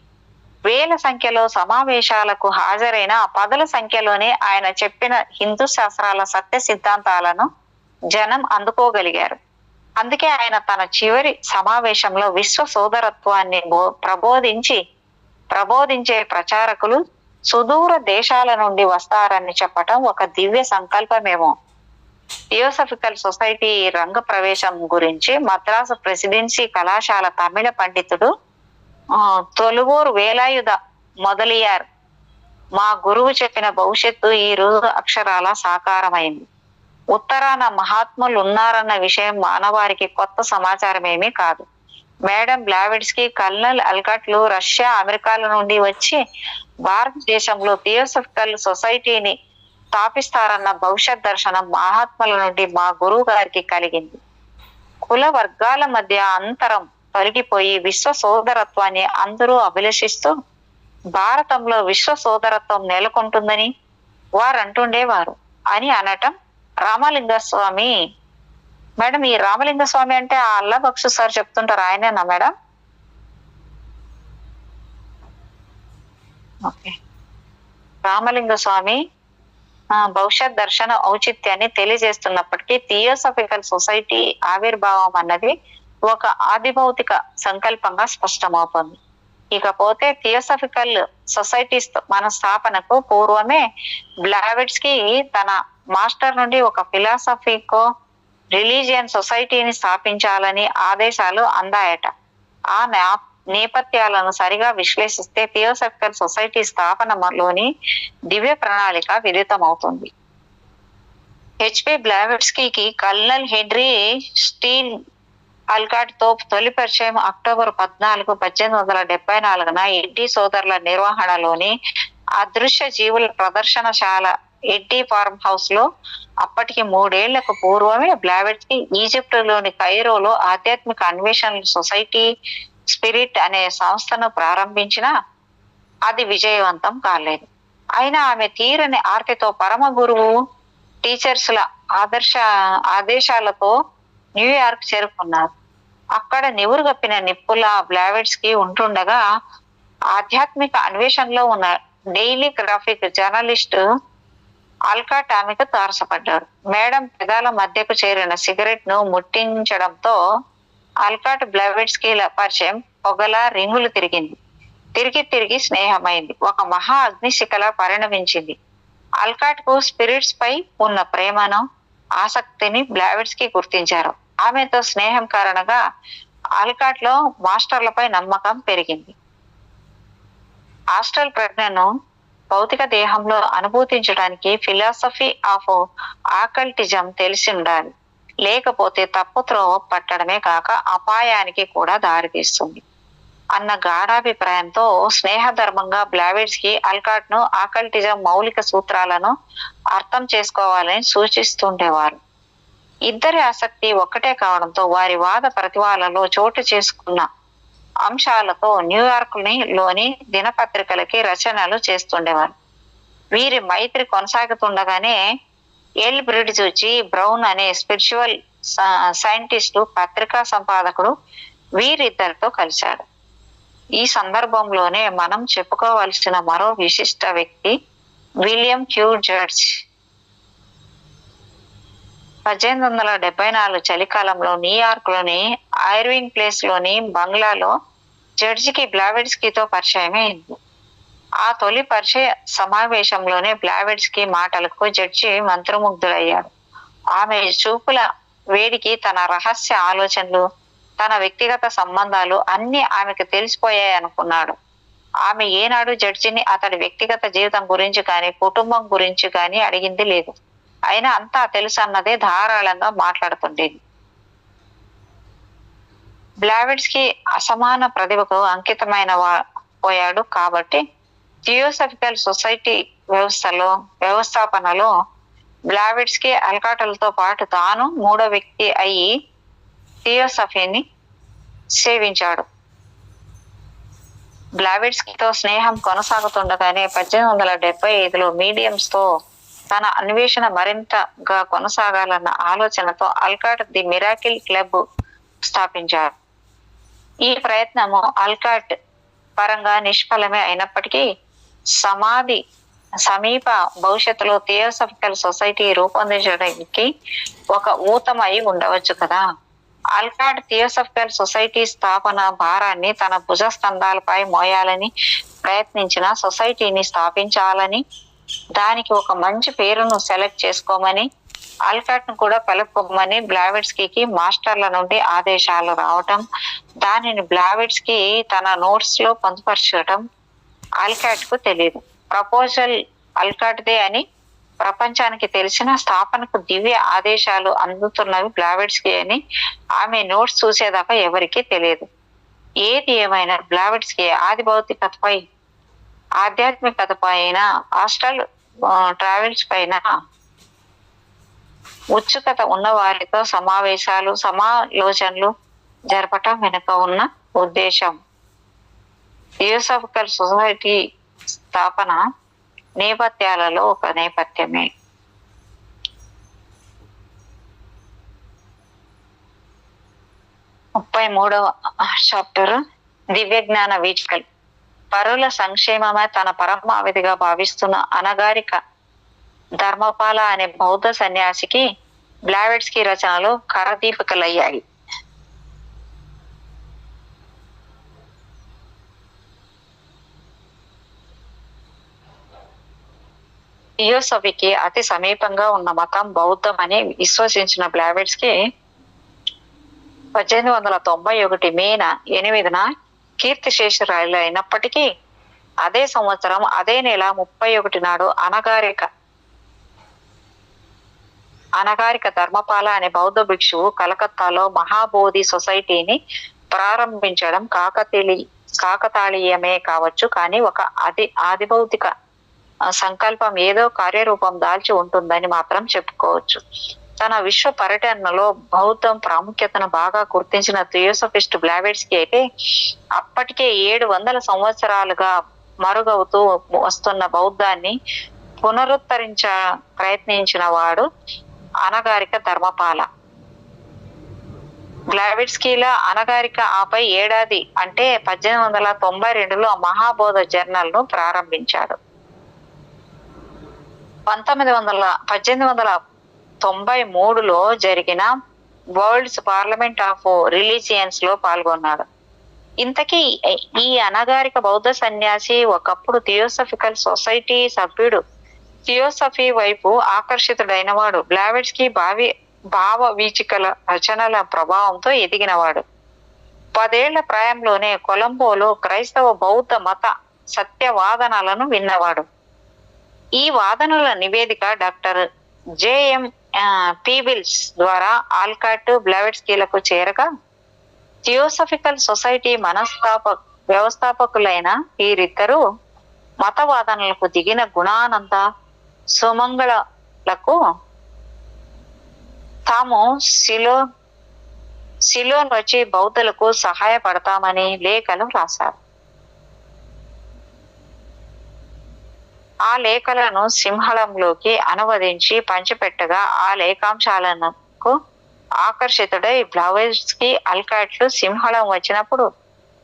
వేల సంఖ్యలో సమావేశాలకు హాజరైన పదుల సంఖ్యలోనే ఆయన చెప్పిన హిందూ శాస్త్రాల సత్య సిద్ధాంతాలను జనం అందుకోగలిగారు. అందుకే ఆయన తన చివరి సమావేశంలో విశ్వ సోదరత్వాన్ని ప్రబోధించే ప్రచారకులు సుదూర దేశాల నుండి వస్తారని చెప్పటం ఒక దివ్య సంకల్పమేమో. థియోసఫికల్ సొసైటీ రంగ ప్రవేశం గురించి మద్రాసు ప్రెసిడెన్సీ కళాశాల తమిళ పండితుడు తొలువూరు వేలాయుధ మొదలియార్, మా గురువు చెప్పిన భవిష్యత్తు ఈ రోజు అక్షరాల సాకారమైంది. ఉత్తరాన మహాత్ములు ఉన్నారన్న విషయం మానవారికి కొత్త సమాచారం ఏమీ కాదు. మేడం బ్లావెట్స్కి, కల్నల్ అల్కట్లు రష్యా, అమెరికాల నుండి వచ్చి భారతదేశంలో థియోసఫికల్ సొసైటీని స్థాపిస్తారన్న భవిష్యత్ దర్శనం మహాత్ముల నుండి మా గురువు గారికి కలిగింది. కుల వర్గాల మధ్య అంతరం తొలగిపోయి విశ్వ సోదరత్వాన్ని అందరూ అభిలషిస్తూ భారతంలో విశ్వ సోదరత్వం నెలకొంటుందని వారు అంటుండేవారు అని అనటం రామలింగ స్వామి. మేడం, ఈ రామలింగ స్వామి అంటే ఆ అల్లా బక్షు సార్ చెప్తుంటారు, ఆయనేనా మేడం? ఓకే. రామలింగ స్వామి భవిష్యత్ దర్శన ఔచిత్యాన్ని తెలియజేస్తున్నప్పటికీ థియోసఫికల్ సొసైటీ ఆవిర్భావం అన్నది ఒక ఆదిభౌతిక సంకల్పంగా స్పష్టమవుతుంది. ఇకపోతే థియోసఫికల్ సొసైటీ మన స్థాపనకు పూర్వమే బ్లావెట్స్కి తన మాస్టర్ నుండి ఒక ఫిలాసఫికో రిలీజియన్ సొసైటీని స్థాపించాలని ఆదేశాలు అందాయట. ఆ నేపథ్యాలను సరిగా విశ్లేషిస్తే థియోసఫికల్ సొసైటీ స్థాపనలోని దివ్య ప్రణాళిక విదితమవుతుంది. హెచ్పి బ్లావెట్స్కీకి కల్నల్ హెన్రీ స్టీల్ అల్కాట్ తో తొలి పరిచయం అక్టోబర్ 14, 1874 ఎడ్డీ సోదరుల నిర్వహణలోని అదృశ్య జీవుల ప్రదర్శనశాల ఎడ్డీ ఫార్మ్ హౌస్ లో అప్పటికి 3 ఏళ్లకు పూర్వమే బ్లావెట్స్కీ ఈజిప్టులోని కైరోలో ఆధ్యాత్మిక అన్వేషణ సొసైటీ స్పిరిట్ అనే సంస్థను ప్రారంభించిన అది విజయవంతం కాలేదు. అయినా ఆమె తీరని ఆర్తితో పరమ గురువు టీచర్స్ల ఆదేశాలతో న్యూయార్క్ చేరుకున్నారు. అక్కడ నివురుగప్పిన నిప్పులా బ్లావెట్స్కీ ఉంటుండగా ఆధ్యాత్మిక అన్వేషణలో ఉన్న డైలీ గ్రాఫిక్ జర్నలిస్ట్ ఆల్కాట్ ఆమెకు తారసపడ్డాడు. మేడం పెదాల మధ్యకు చేరిన సిగరెట్ ను ముట్టించడంతో ఆల్కాట్ బ్లావెట్స్కీల పరిచయం పొగలా రింగులు తిరిగి స్నేహమైంది. ఒక మహా అగ్నిశిఖలా పరిణమించింది. ఆల్కాట్ కు స్పిరిట్స్ పై ఉన్న ప్రేమను, ఆసక్తిని బ్లావెట్స్కీ గుర్తించారు. ఆమెతో స్నేహం కారణంగా ఆల్కాట్ లో మాస్టర్లపై నమ్మకం పెరిగింది. ఆస్ట్రల్ ప్రజ్ఞను భౌతిక దేహంలో అనుభూతించడానికి ఫిలాసఫీ ఆఫ్ ఆకల్టిజం తెలిసి ఉండాలి. లేకపోతే తప్పు త్రోవ పట్టడమే కాక అపాయానికి కూడా దారితీస్తుంది అన్న గాఢాభిప్రాయంతో స్నేహధర్మంగా బ్లావెట్స్కీ ఆల్కాట్ ను ఆకల్టిజం మౌలిక సూత్రాలను అర్థం చేసుకోవాలని సూచిస్తుండేవారు. ఇద్దరి ఆసక్తి ఒక్కటే కావడంతో వారి వాద ప్రతివాదనలో చోటు చేసుకున్న అంశాలతో న్యూయార్క్ లోని దినపత్రికలకి రచనలు చేస్తుండేవారు. వీరి మైత్రి కొనసాగుతుండగానే ఎల్ బ్రిడ్జ్ జి బ్రౌన్ అనే స్పిరిచువల్ సైంటిస్టు పత్రికా సంపాదకుడు వీరిద్దరితో కలిశాడు. ఈ సందర్భంలోనే మనం చెప్పుకోవలసిన మరో విశిష్ట వ్యక్తి విలియం క్యూ జడ్జ్. 1874 చలికాలంలో న్యూయార్క్ లోని ఐర్వింగ్ ప్లేస్ లోని బంగ్లాలో జడ్జికి బ్లావెట్స్కీతో పరిచయమైంది. ఆ తొలి పరిచయ సమావేశంలోనే బ్లావెట్స్కీ మాటలకు జడ్జి మంత్రముగ్ధుడయ్యాడు. ఆమె చూపుల వేడికి తన రహస్య ఆలోచనలు, తన వ్యక్తిగత సంబంధాలు అన్ని ఆమెకు తెలిసిపోయాయనుకున్నాడు. ఆమె ఏనాడు జడ్జిని అతడి వ్యక్తిగత జీవితం గురించి కానీ కుటుంబం గురించి కానీ అడిగింది లేదు. అయినా అంతా తెలుసు అన్నదే ధారాళంగా మాట్లాడుతుండేది. బ్లావెట్స్కీ అసమాన ప్రతిభకు అంకితమైన పోయాడు కాబట్టి థియోసఫికల్ సొసైటీ వ్యవస్థాపనలో బ్లావెట్స్కీ ఆల్కాట్లతో పాటు తాను 3వ వ్యక్తి అయి థియోసఫీని సేవించాడు. బ్లావెట్స్కీతో స్నేహం కొనసాగుతుండగానే 1875లో మీడియంస్ తో తన అన్వేషణ మరింతగా కొనసాగాలన్న ఆలోచనతో ఆల్కాట్ ది మిరాకిల్ క్లబ్ స్థాపించారు. ఈ ప్రయత్నము ఆల్కాట్ పరంగా నిష్ఫలమే అయినప్పటికీ సమీప భవిష్యత్తులో థియోసఫికల్ సొసైటీ రూపొందించడానికి ఒక ఊతమై ఉండవచ్చు కదా. ఆల్కాట్ థియోసఫికల్ సొసైటీ స్థాపన భారాన్ని తన భుజస్కంధాలపై మోయాలని ప్రయత్నించిన సొసైటీని స్థాపించాలని, దానికి ఒక మంచి పేరును సెలెక్ట్ చేసుకోమని, ఆల్కాట్ ను కూడా కలుపుకోమని బ్లావెట్స్కీకి మాస్టర్ల నుండి ఆదేశాలు రావటం, దానిని బ్లావెట్స్కీ తన నోట్స్ లో పొందుపరచడం ఆల్కాట్ కు తెలియదు. ప్రపోజల్ ఆల్కాట్దే అని ప్రపంచానికి తెలిసిన స్థాపనకు దివ్య ఆదేశాలు అందుతున్నవి బ్లావెట్స్కీ అని ఆమె నోట్స్ చూసేదాకా ఎవరికీ తెలియదు. ఏది ఏమైనా బ్లావెట్స్కీ ఆది భౌతికతపై, ఆధ్యాత్మికత పైన, ఆస్ట్రల్ ట్రావెల్స్ పైన ఉత్సుకత ఉన్న వారితో సమాలోచనలు జరపటం వెనుక ఉన్న ఉద్దేశం థియోసఫికల్ సొసైటీ స్థాపన నేపథ్యాలలో ఒక నేపథ్యమే. చాప్టర్ దివ్య జ్ఞాన వీచికలు. పరుల సంక్షేమమే తన పరమావధిగా భావిస్తున్న అనగారిక ధర్మపాల అనే బౌద్ధ సన్యాసికి బ్లావెట్స్కీ రచనలు కరదీపికలయ్యాయి. థియోసఫీకి అతి సమీపంగా ఉన్న మతం బౌద్ధం అని విశ్వసించిన బ్లావెట్స్కీ 1891 మే 8 కీర్తిశేషురాలు అయినప్పటికీ అదే సంవత్సరం అదే నెల 31 నాడు అనగారిక అనగారిక ధర్మపాల అనే బౌద్ధ భిక్షువు కలకత్తాలో మహాబోధి సొసైటీని ప్రారంభించడం కాకతాళీయమే కావచ్చు, కానీ ఒక ఆదిభౌతిక సంకల్పం ఏదో కార్యరూపం దాల్చి ఉంటుందని మాత్రం చెప్పుకోవచ్చు. తన విశ్వ పర్యటనలో బౌద్ధం ప్రాముఖ్యతను బాగా గుర్తించిన థియోసఫిస్ట్ బ్లావెట్స్కీ అయితే అప్పటికే 700 సంవత్సరాలుగా మరుగవుతూ వస్తున్న బౌద్ధాన్ని పునరుద్ధరించ ప్రయత్నించిన వాడు అనగారిక ధర్మపాల. బ్లావెట్స్కీల అనగారిక ఆపై ఏడాది అంటే 1892లో మహాబోధ జర్నల్ ను ప్రారంభించాడు. 1893లో జరిగిన వరల్డ్స్ పార్లమెంట్ ఆఫ్ రిలీజియన్స్ లో పాల్గొన్నాడు. ఇంతకీ ఈ అనగారిక బౌద్ధ సన్యాసి ఒకప్పుడు థియోసఫికల్ సొసైటీ సభ్యుడు. థియోసఫీ వైపు ఆకర్షితుడైన వాడు. బ్లావెట్స్కీ భావ వీచికల రచనల ప్రభావంతో ఎదిగినవాడు. 10 ఏళ్ల ప్రాయంలోనే కొలంబోలో క్రైస్తవ బౌద్ధ మత సత్యవాదనలను విన్నవాడు. ఈ వాదనల నివేదిక డాక్టర్ జేఎం పీబిల్స్ ద్వారా ఆల్కాట్ బ్లావెట్స్కీలకు చేరగా థియోసఫికల్ సొసైటీ వ్యవస్థాపకులైన వీరిద్దరూ మతవాదనలకు దిగిన గుణానంద సుమంగళలకు తాము సిలోన్ వచ్చి బౌద్ధులకు సహాయపడతామని లేఖలు రాశారు. ఆ లేఖలను సింహళంలోకి అనువదించి పంచిపెట్టగా ఆ లేఖాంశాలను ఆకర్షితుడై బ్లావెట్స్కీ ఆల్కాట్లు సింహళం వచ్చినప్పుడు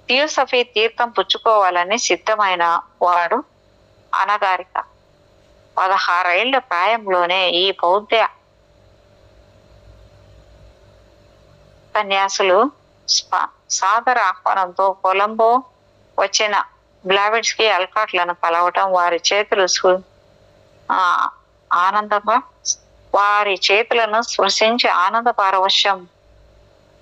థియోసఫీ తీర్థం పుచ్చుకోవాలని సిద్ధమైన వాడు అనగారిక. 16 ఏళ్ల ప్రాయంలోనే ఈ బౌద్ధ సన్యాసులు సాదర ఆహ్వానంతో కొలంబో వచ్చిన బ్లావెట్స్కీ ఆల్కాట్లను కలవటం, వారి చేతులను స్పృశించి ఆనంద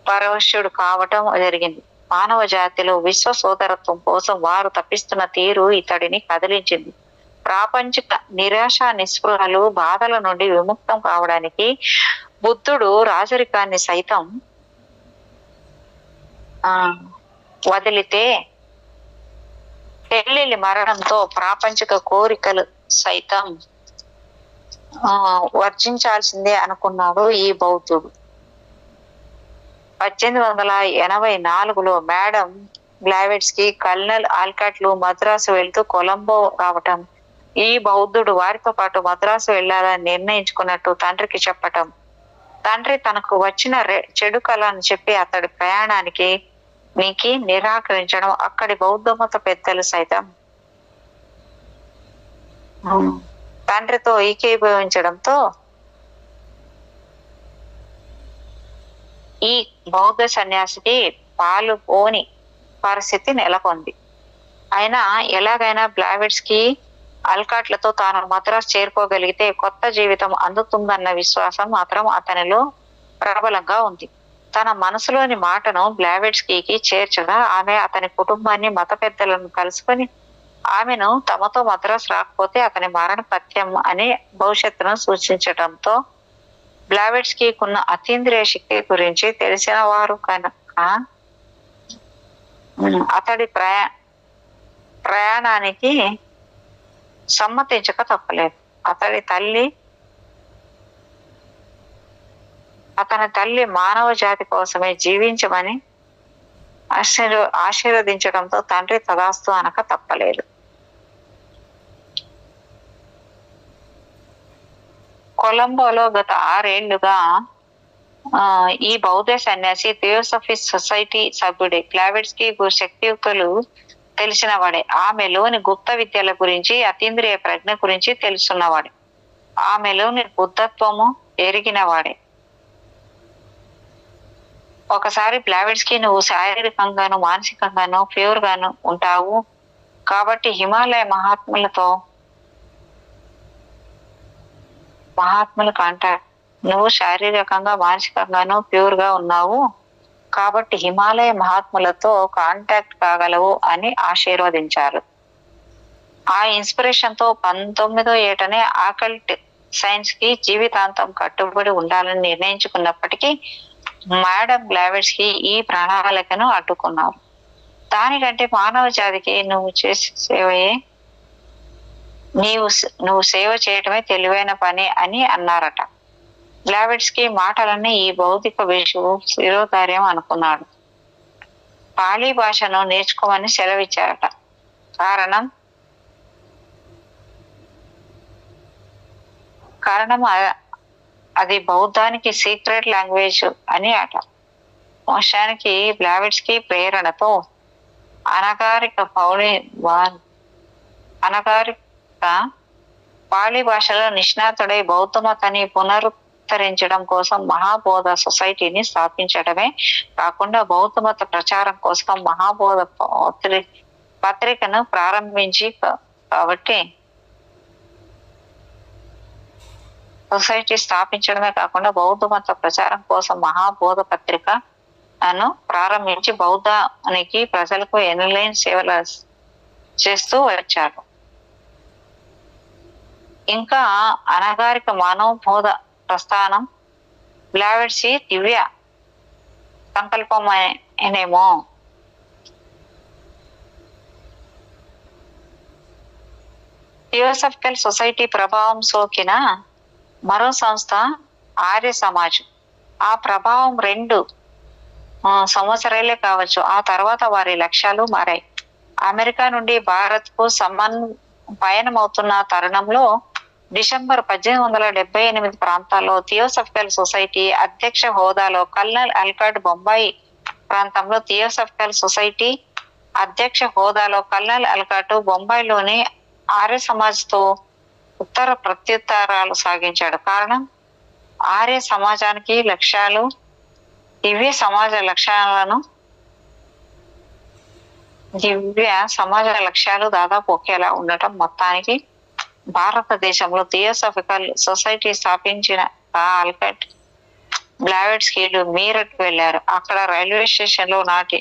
పరవశుడు కావటం జరిగింది. మానవ జాతిలో విశ్వ సోదరత్వం కోసం వారు తప్పిస్తున్న తీరు ఇతడిని కదిలించింది. ప్రాపంచిక నిరాశ నిస్పృహలు బాధల నుండి విముక్తం కావడానికి బుద్ధుడు రాజరికాన్ని సైతం వదిలితే పెళ్లి మరణంతో ప్రాపంచిక కోరికలు సైతం వర్జించాల్సిందే అనుకున్నాడు ఈ బౌద్ధుడు. 1884లో మేడం బ్లావెట్స్కీ, కల్నల్ ఆల్కాట్లు మద్రాసు వెళ్తూ కొలంబో రావటం, ఈ బౌద్ధుడు వారితో పాటు మద్రాసు వెళ్లాలని నిర్ణయించుకున్నట్టు తండ్రికి చెప్పటం, తండ్రి తనకు వచ్చిన చెడు కళను చెప్పి అతడి ప్రయాణానికి నిరాకరించడం, అక్కడి బౌద్ధ మత పెద్దలు సైతం తండ్రితో ఏకీభవించడంతో ఈ బౌద్ధ సన్యాసికి పాలు పోని పరిస్థితి నెలకొంది. అయినా ఎలాగైనా బ్లావెట్స్కీ ఆల్కాట్లతో తాను మద్రాసు చేరుకోగలిగితే కొత్త జీవితం అందుతుందన్న విశ్వాసం మాత్రం అతనిలో ప్రబలంగా ఉంది. తన మనసులోని మాటను బ్లావెట్స్కీకి చేర్చగా ఆమె అతని కుటుంబాన్ని, మత పెద్దలను కలుసుకొని ఆమెను తమతో మద్రాసు రాకపోతే అతని మరణ పథ్యం అని భవిష్యత్తును సూచించడంతో బ్లావెట్స్కీకున్న అతీంద్రియ శక్తి గురించి తెలిసిన వారు కనుక అతడి ప్రయాణానికి సమ్మతించక తప్పలేదు. అతని తల్లి మానవ జాతి కోసమే జీవించమని ఆశీర్వదించడంతో తండ్రి తదాస్తు అనక తప్పలేదు. కొలంబోలో గత 6 ఏళ్లుగా ఈ బౌద్ధ సన్యాసి థియోసఫీ సొసైటీ సభ్యుడే. బ్లావెట్స్కీ శక్తియుక్తులు తెలిసిన వాడే. ఆమెలోని గుప్త విద్యల గురించి, అతీంద్రియ ప్రజ్ఞ గురించి తెలుసున్నవాడే. ఆమెలోని బుద్ధత్వము ఎరిగిన వాడే. ఒకసారి బ్లావెట్స్కీ, నువ్వు శారీరకంగాను మానసికంగాను ప్యూర్ గాను ఉంటావు కాబట్టి హిమాలయ మహాత్ముల కాంటాక్ట్, నువ్వు శారీరకంగా మానసికంగాను ప్యూర్ గా ఉన్నావు కాబట్టి హిమాలయ మహాత్ములతో కాంటాక్ట్ కాగలవు అని ఆశీర్వదించారు. ఆ ఇన్స్పిరేషన్ తో 19వ ఏటనే ఆకల్ట్ సైన్స్ కి జీవితాంతం కట్టుబడి ఉండాలని నిర్ణయించుకున్నప్పటికీ మేడం బ్లావెట్స్కి ఈ ప్రణాళికను అడ్డుకున్నారు. దానికంటే మానవ జాతికి నువ్వు చేసే సేవయే నువ్వు సేవ చేయటమే తెలివైన పని అని అన్నారట. బ్లావెట్స్కి మాటలన్నీ ఈ భౌతిక విషువు శిరోధార్యం అనుకున్నాడు. పాళీ భాషను నేర్చుకోమని సెలవిచ్చారట. కారణం అది బౌద్ధానికి సీక్రెట్ లాంగ్వేజ్ అని అట. మోషానికి బ్లావెట్స్కి ప్రేరణతో అనగారిక పాళీ భాషలో నిష్ణాతుడై బౌద్ధ మతాన్ని పునరుద్ధరించడం కోసం మహాబోధ సొసైటీని స్థాపించడమే కాకుండా బౌద్ధ మత ప్రచారం కోసం మహాబోధ పత్రికను ప్రారంభించి కాబట్టి సొసైటీ స్థాపించడమే కాకుండా బౌద్ధ మత ప్రచారం కోసం మహాబోధ పత్రికను ప్రారంభించి బౌద్ధానికి ప్రజలకు ఎనలేని సేవలు చేస్తూ వచ్చారు. ఇంకా అనగారిక మానవబోధ ప్రస్థానం బ్లావెట్స్ దివ్య సంకల్పమేనేమో. థియోసాఫికల్ సొసైటీ ప్రభావం సోకిన మరో సంస్థ ఆర్య సమాజ్. ఆ ప్రభావం 2 సంవత్సరాలే కావచ్చు. ఆ తర్వాత వారి లక్ష్యాలు మారాయి. అమెరికా నుండి భారత్ కు పయనమవుతున్న తరుణంలో డిసెంబర్ 1878 ప్రాంతాల్లో థియోసాఫికల్ సొసైటీ అధ్యక్ష హోదాలో కల్నల్ అల్కాట్ బొంబాయి ప్రాంతంలో థియోసాఫికల్ సొసైటీ అధ్యక్ష హోదాలో కల్నల్ అల్కాట్ బొంబాయిలోని ఆర్య సమాజ్తో ఉత్తర ప్రత్యుత్తరాలు సాగించాడు. కారణం ఆర్య సమాజానికి లక్ష్యాలు దివ్య సమాజ లక్ష్యాలు దాదాపు ఒకేలా ఉండటం. మొత్తానికి భారతదేశంలో థియోసాఫికల్ సొసైటీ స్థాపించిన అల్కాట్ బ్లావెట్స్కి మీరట్ వెళ్లారు. అక్కడ రైల్వే స్టేషన్ లో నాటి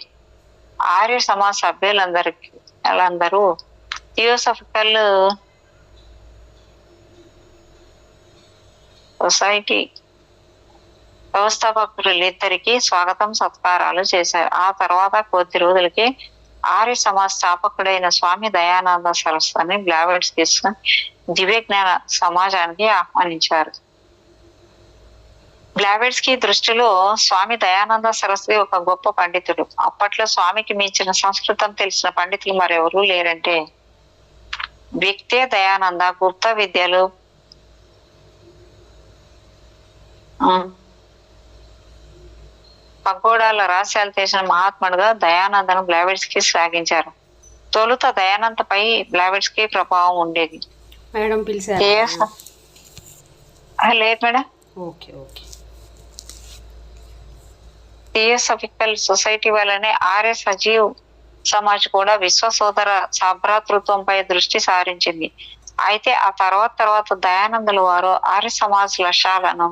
ఆర్య సమాజ్ సభ్యులందరూ థియోసాఫికల్ సొసైటీ వ్యవస్థాపకులిద్దరికి స్వాగతం సత్కారాలు చేశారు. ఆ తర్వాత కొద్ది రోజులకి ఆర్య సమాజ్ స్థాపకుడైన స్వామి దయానంద సరస్వతిని బ్లావెట్స్ తీసుకుని దివ్య జ్ఞాన సమాజానికి ఆహ్వానించారు. బ్లావెట్స్ కి దృష్టిలో స్వామి దయానంద సరస్వతి ఒక గొప్ప పండితుడు. అప్పట్లో స్వామికి మించిన సంస్కృతం తెలిసిన పండితులు మరెవరూ లేరంటే వ్యక్తే దయానంద. గుప్త విద్యలు పగోడాల రహస్యాలు తెలిసిన మహాత్ముడుగా దయానందను బ్లావెట్స్ కి శ్లాఘించారు. తొలుత దయానంద పై బ్లావెట్స్ కి ప్రభావం ఉండేది. మేడం పిలిచారు. లేదు మేడం. థియోసాఫికల్ సొసైటీ వల్లనే ఆర్య సజీవ్ సమాజ్ కూడా విశ్వ సోదర సభ్రాతృత్వంపై దృష్టి సారించింది. అయితే ఆ తర్వాత దయానందుల వారు ఆర్య సమాజ్ లక్ష్యాలను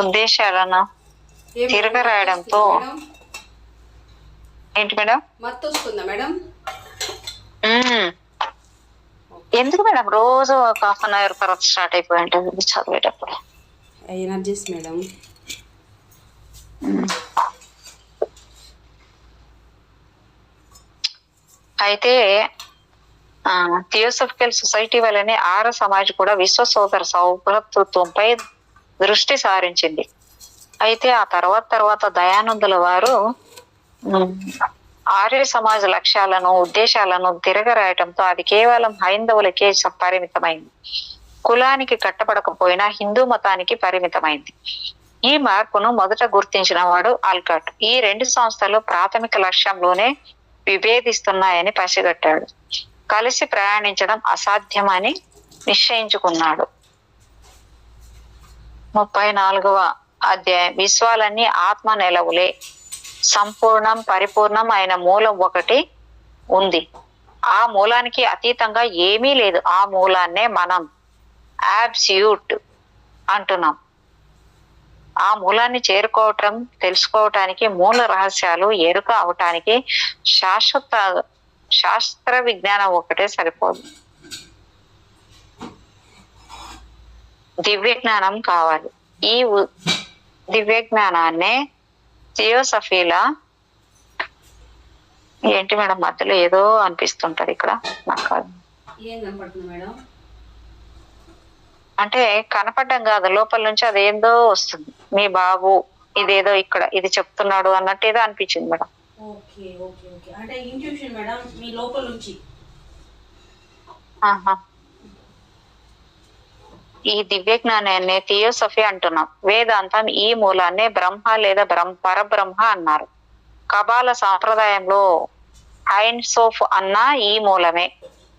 ఉద్దేశాలను తిరగరాయడంతో ఏంటి మేడం ఎందుకు మేడం రోజు ఒక ½ అవర్ తర్వాత స్టార్ట్ అయిపోయి ఉంటుంది చదివేటప్పుడు ఎనర్జీస్ మేడం. అయితే థియోసాఫికల్ సొసైటీ వల్లనే ఆర్య సమాజ్ కూడా విశ్వ సోదర సౌభ్రతృత్వంపై దృష్టి సారించింది. అయితే ఆ తర్వాత దయానందుల వారు ఆర్య సమాజ లక్ష్యాలను ఉద్దేశాలను తిరగరాయటంతో అది కేవలం హైందవులకే పరిమితమైంది. కులానికి కట్టబడకపోయినా హిందూ మతానికి పరిమితమైంది. ఈ మార్పును మొదట గుర్తించిన వాడు ఆల్కాట్. ఈ 2 సంస్థలు ప్రాథమిక లక్ష్యంలోనే విభేదిస్తున్నాయని పసిగట్టాడు. కలిసి ప్రయాణించడం అసాధ్యమని నిశ్చయించుకున్నాడు. 34వ అధ్యాయం. విశ్వాలన్నీ ఆత్మ నెలవులే. సంపూర్ణం పరిపూర్ణం అయిన మూలం ఒకటి ఉంది. ఆ మూలానికి అతీతంగా ఏమీ లేదు. ఆ మూలాన్నే మనం అబ్సల్యూట్ అంటున్నాం. ఆ మూలాన్ని తెలుసుకోవటానికి మూల రహస్యాలు ఎరుక అవటానికి శాస్త్ర విజ్ఞానం ఒకటే సరిపోదు. దివ్య జ్ఞానం కావాలి. ఈ దివ్య జ్ఞానాన్నే థియోసఫీలా ఏంటి మేడం మధ్యలో ఏదో అనిపిస్తుంటది ఇక్కడ నాకు. ఏం కనపడుతుంది మేడం? అంటే కనపడడం కాదు, లోపల నుంచి అదేందో వస్తుంది. మీ బాబు ఇదేదో ఇక్కడ ఇది చెప్తున్నాడు అన్నట్టు ఏదో అనిపించింది మేడం. ఓకే ఓకే ఓకే, అంటే ఇంట్యూషన్ మేడం మీ లోపల నుంచి. ఈ దివ్య జ్ఞానాన్ని థియోసఫీ అంటున్నాం. వేదాంతం ఈ మూలాన్నే బ్రహ్మ లేదా పరబ్రహ్మ అన్నారు. కబాల సాంప్రదాయంలో ఐన్ సోఫ్ అన్న ఈ మూలమే.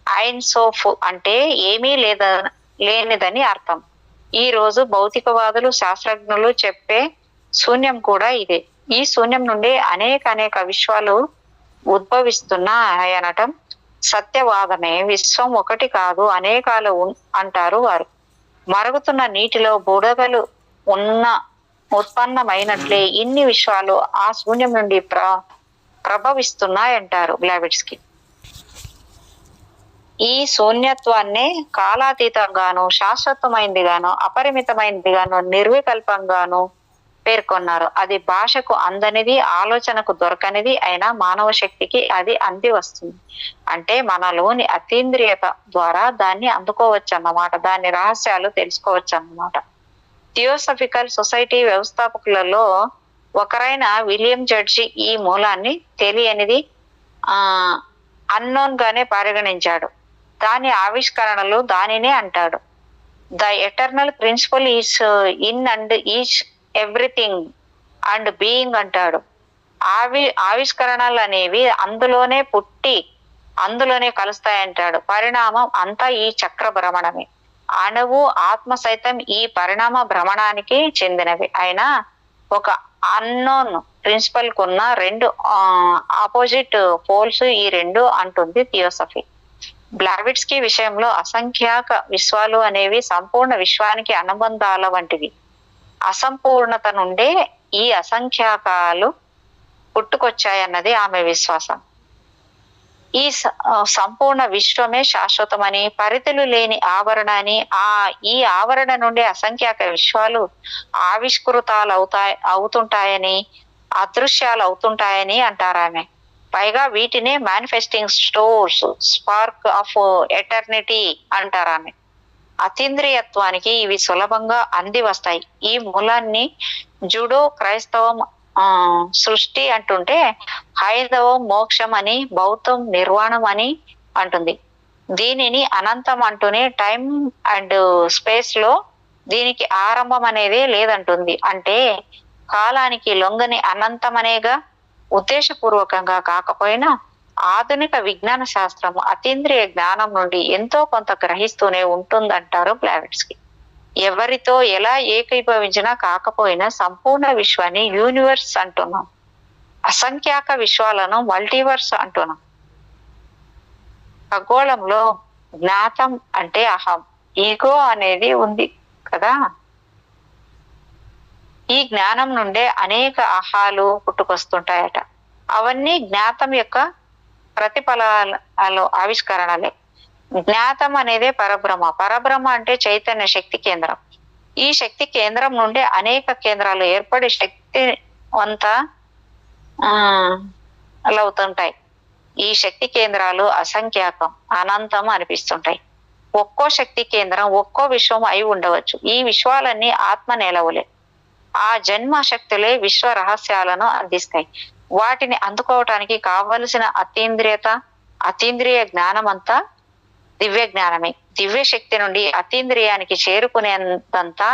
ఐన్ సోఫ్ అంటే ఏమీ లేనిదని అర్థం. ఈ రోజు భౌతికవాదులు శాస్త్రజ్ఞులు చెప్పే శూన్యం కూడా ఇదే. ఈ శూన్యం నుండి అనేక విశ్వాలు ఉద్భవిస్తున్నాయనటం సత్యవాదమే. విశ్వం ఒకటి కాదు అనేకాలు అంటారు వారు. మరుగుతున్న నీటిలో బుడగలు ఉత్పన్నమైనట్లే ఇన్ని విశ్వాలు ఆ శూన్యం నుండి ప్రభవిస్తున్నాయంటారు బ్లావిట్స్కి. ఈ శూన్యత్వాన్నే కాలాతీతంగాను, శాశ్వతమైందిగాను, అపరిమితమైనదిగాను, నిర్వికల్పంగాను పేర్కొన్నారు. అది భాషకు అందనిది, ఆలోచనకు దొరకనిది అయినా మానవ శక్తికి అది అంది వస్తుంది. అంటే మనలోని అతీంద్రియత ద్వారా దాన్ని అందుకోవచ్చు అన్నమాట. దాని రహస్యాలు తెలుసుకోవచ్చు అన్నమాట. థియోసఫికల్ సొసైటీ వ్యవస్థాపకులలో ఒకరైన విలియం జడ్జి ఈ మూలాన్ని తెలియనిది అన్నోన్ గానే పరిగణించాడు. దాని ఆవిష్కరణలు దానినే అంటాడు. The eternal principal is in and each everything and being అంటాడు. ఆవిష్కరణలు అనేవి అందులోనే పుట్టి అందులోనే కలుస్తాయంటాడు. పరిణామం అంతా ఈ చక్ర భ్రమణమే. అణువు ఆత్మ సైతం ఈ పరిణామ భ్రమణానికి చెందినవి. అయినా ఒక అన్నోన్ ప్రిన్సిపల్ కున్న రెండు ఆపోజిట్ పోల్స్ ఈ రెండు అంటుంది థియోసఫీ. బ్లావిట్స్కీ విషయంలో అసంఖ్యాక విశ్వాలు అనేవి సంపూర్ణ విశ్వానికి అనుబంధాల వంటివి. అసంపూర్ణత నుండే ఈ అసంఖ్యాకాలు పుట్టుకొచ్చాయన్నది ఆమె విశ్వాసం. ఈ సంపూర్ణ విశ్వమే శాశ్వతమని, పరిధులు లేని ఆవరణని, ఈ ఆవరణ నుండి అసంఖ్యాక విశ్వాలు ఆవిష్కృతాలు అవుతుంటాయని, అదృశ్యాలు అవుతుంటాయని అంటారు ఆమె. పైగా వీటినే manifesting stores, spark of eternity అంటారు ఆమె. అతీంద్రియత్వానికి ఇవి సులభంగా అంది వస్తాయి. ఈ మూలాన్ని జుడో క్రైస్తవం సృష్టి అంటుంటే, హైందవం మోక్షం అని, బౌద్ధం నిర్వాణం అని అంటుంది. దీనిని అనంతం అంటూనే టైం అండ్ స్పేస్ లో దీనికి ఆరంభం అనేది లేదంటుంది. అంటే కాలానికి లొంగని అనంతం అనేగా. ఉద్దేశపూర్వకంగా కాకపోయినా ఆధునిక విజ్ఞాన శాస్త్రం అతీంద్రియ జ్ఞానం నుండి ఎంతో కొంత గ్రహిస్తూనే ఉంటుందంటారు బ్లావిట్స్కీ. ఎవరితో ఎలా ఏకీభవించినా కాకపోయినా సంపూర్ణ విశ్వాన్ని యూనివర్స్ అంటున్నాం. అసంఖ్యాక విశ్వాలను మల్టీవర్స్ అంటున్నాం. ఖగోళంలో జ్ఞాతం అంటే అహం, ఈగో అనేది ఉంది కదా. ఈ జ్ఞానం నుండే అనేక అహాలు పుట్టుకొస్తుంటాయట. అవన్నీ జ్ఞాతం యొక్క ప్రతిఫలాలు, ఆవిష్కరణలే. జ్ఞాతం అనేదే పరబ్రహ్మ. పరబ్రహ్మ అంటే చైతన్య శక్తి కేంద్రం. ఈ శక్తి కేంద్రం నుండి అనేక కేంద్రాలు ఏర్పడి శక్తివంత అవుతుంటాయి. ఈ శక్తి కేంద్రాలు అసంఖ్యాకం, అనంతం అనిపిస్తుంటాయి. ఒక్కో శక్తి కేంద్రం ఒక్కో విశ్వం అయి ఉండవచ్చు. ఈ విశ్వాలన్నీ ఆత్మ నెలవులే. ఆ జన్మ శక్తులే విశ్వ రహస్యాలను అందిస్తాయి. వాటిని అందుకోవటానికి కావలసిన అతీంద్రియ జ్ఞానం అంతా దివ్య జ్ఞానమే. దివ్య శక్తి నుండి అతీంద్రియానికి చేరుకునేంతంతా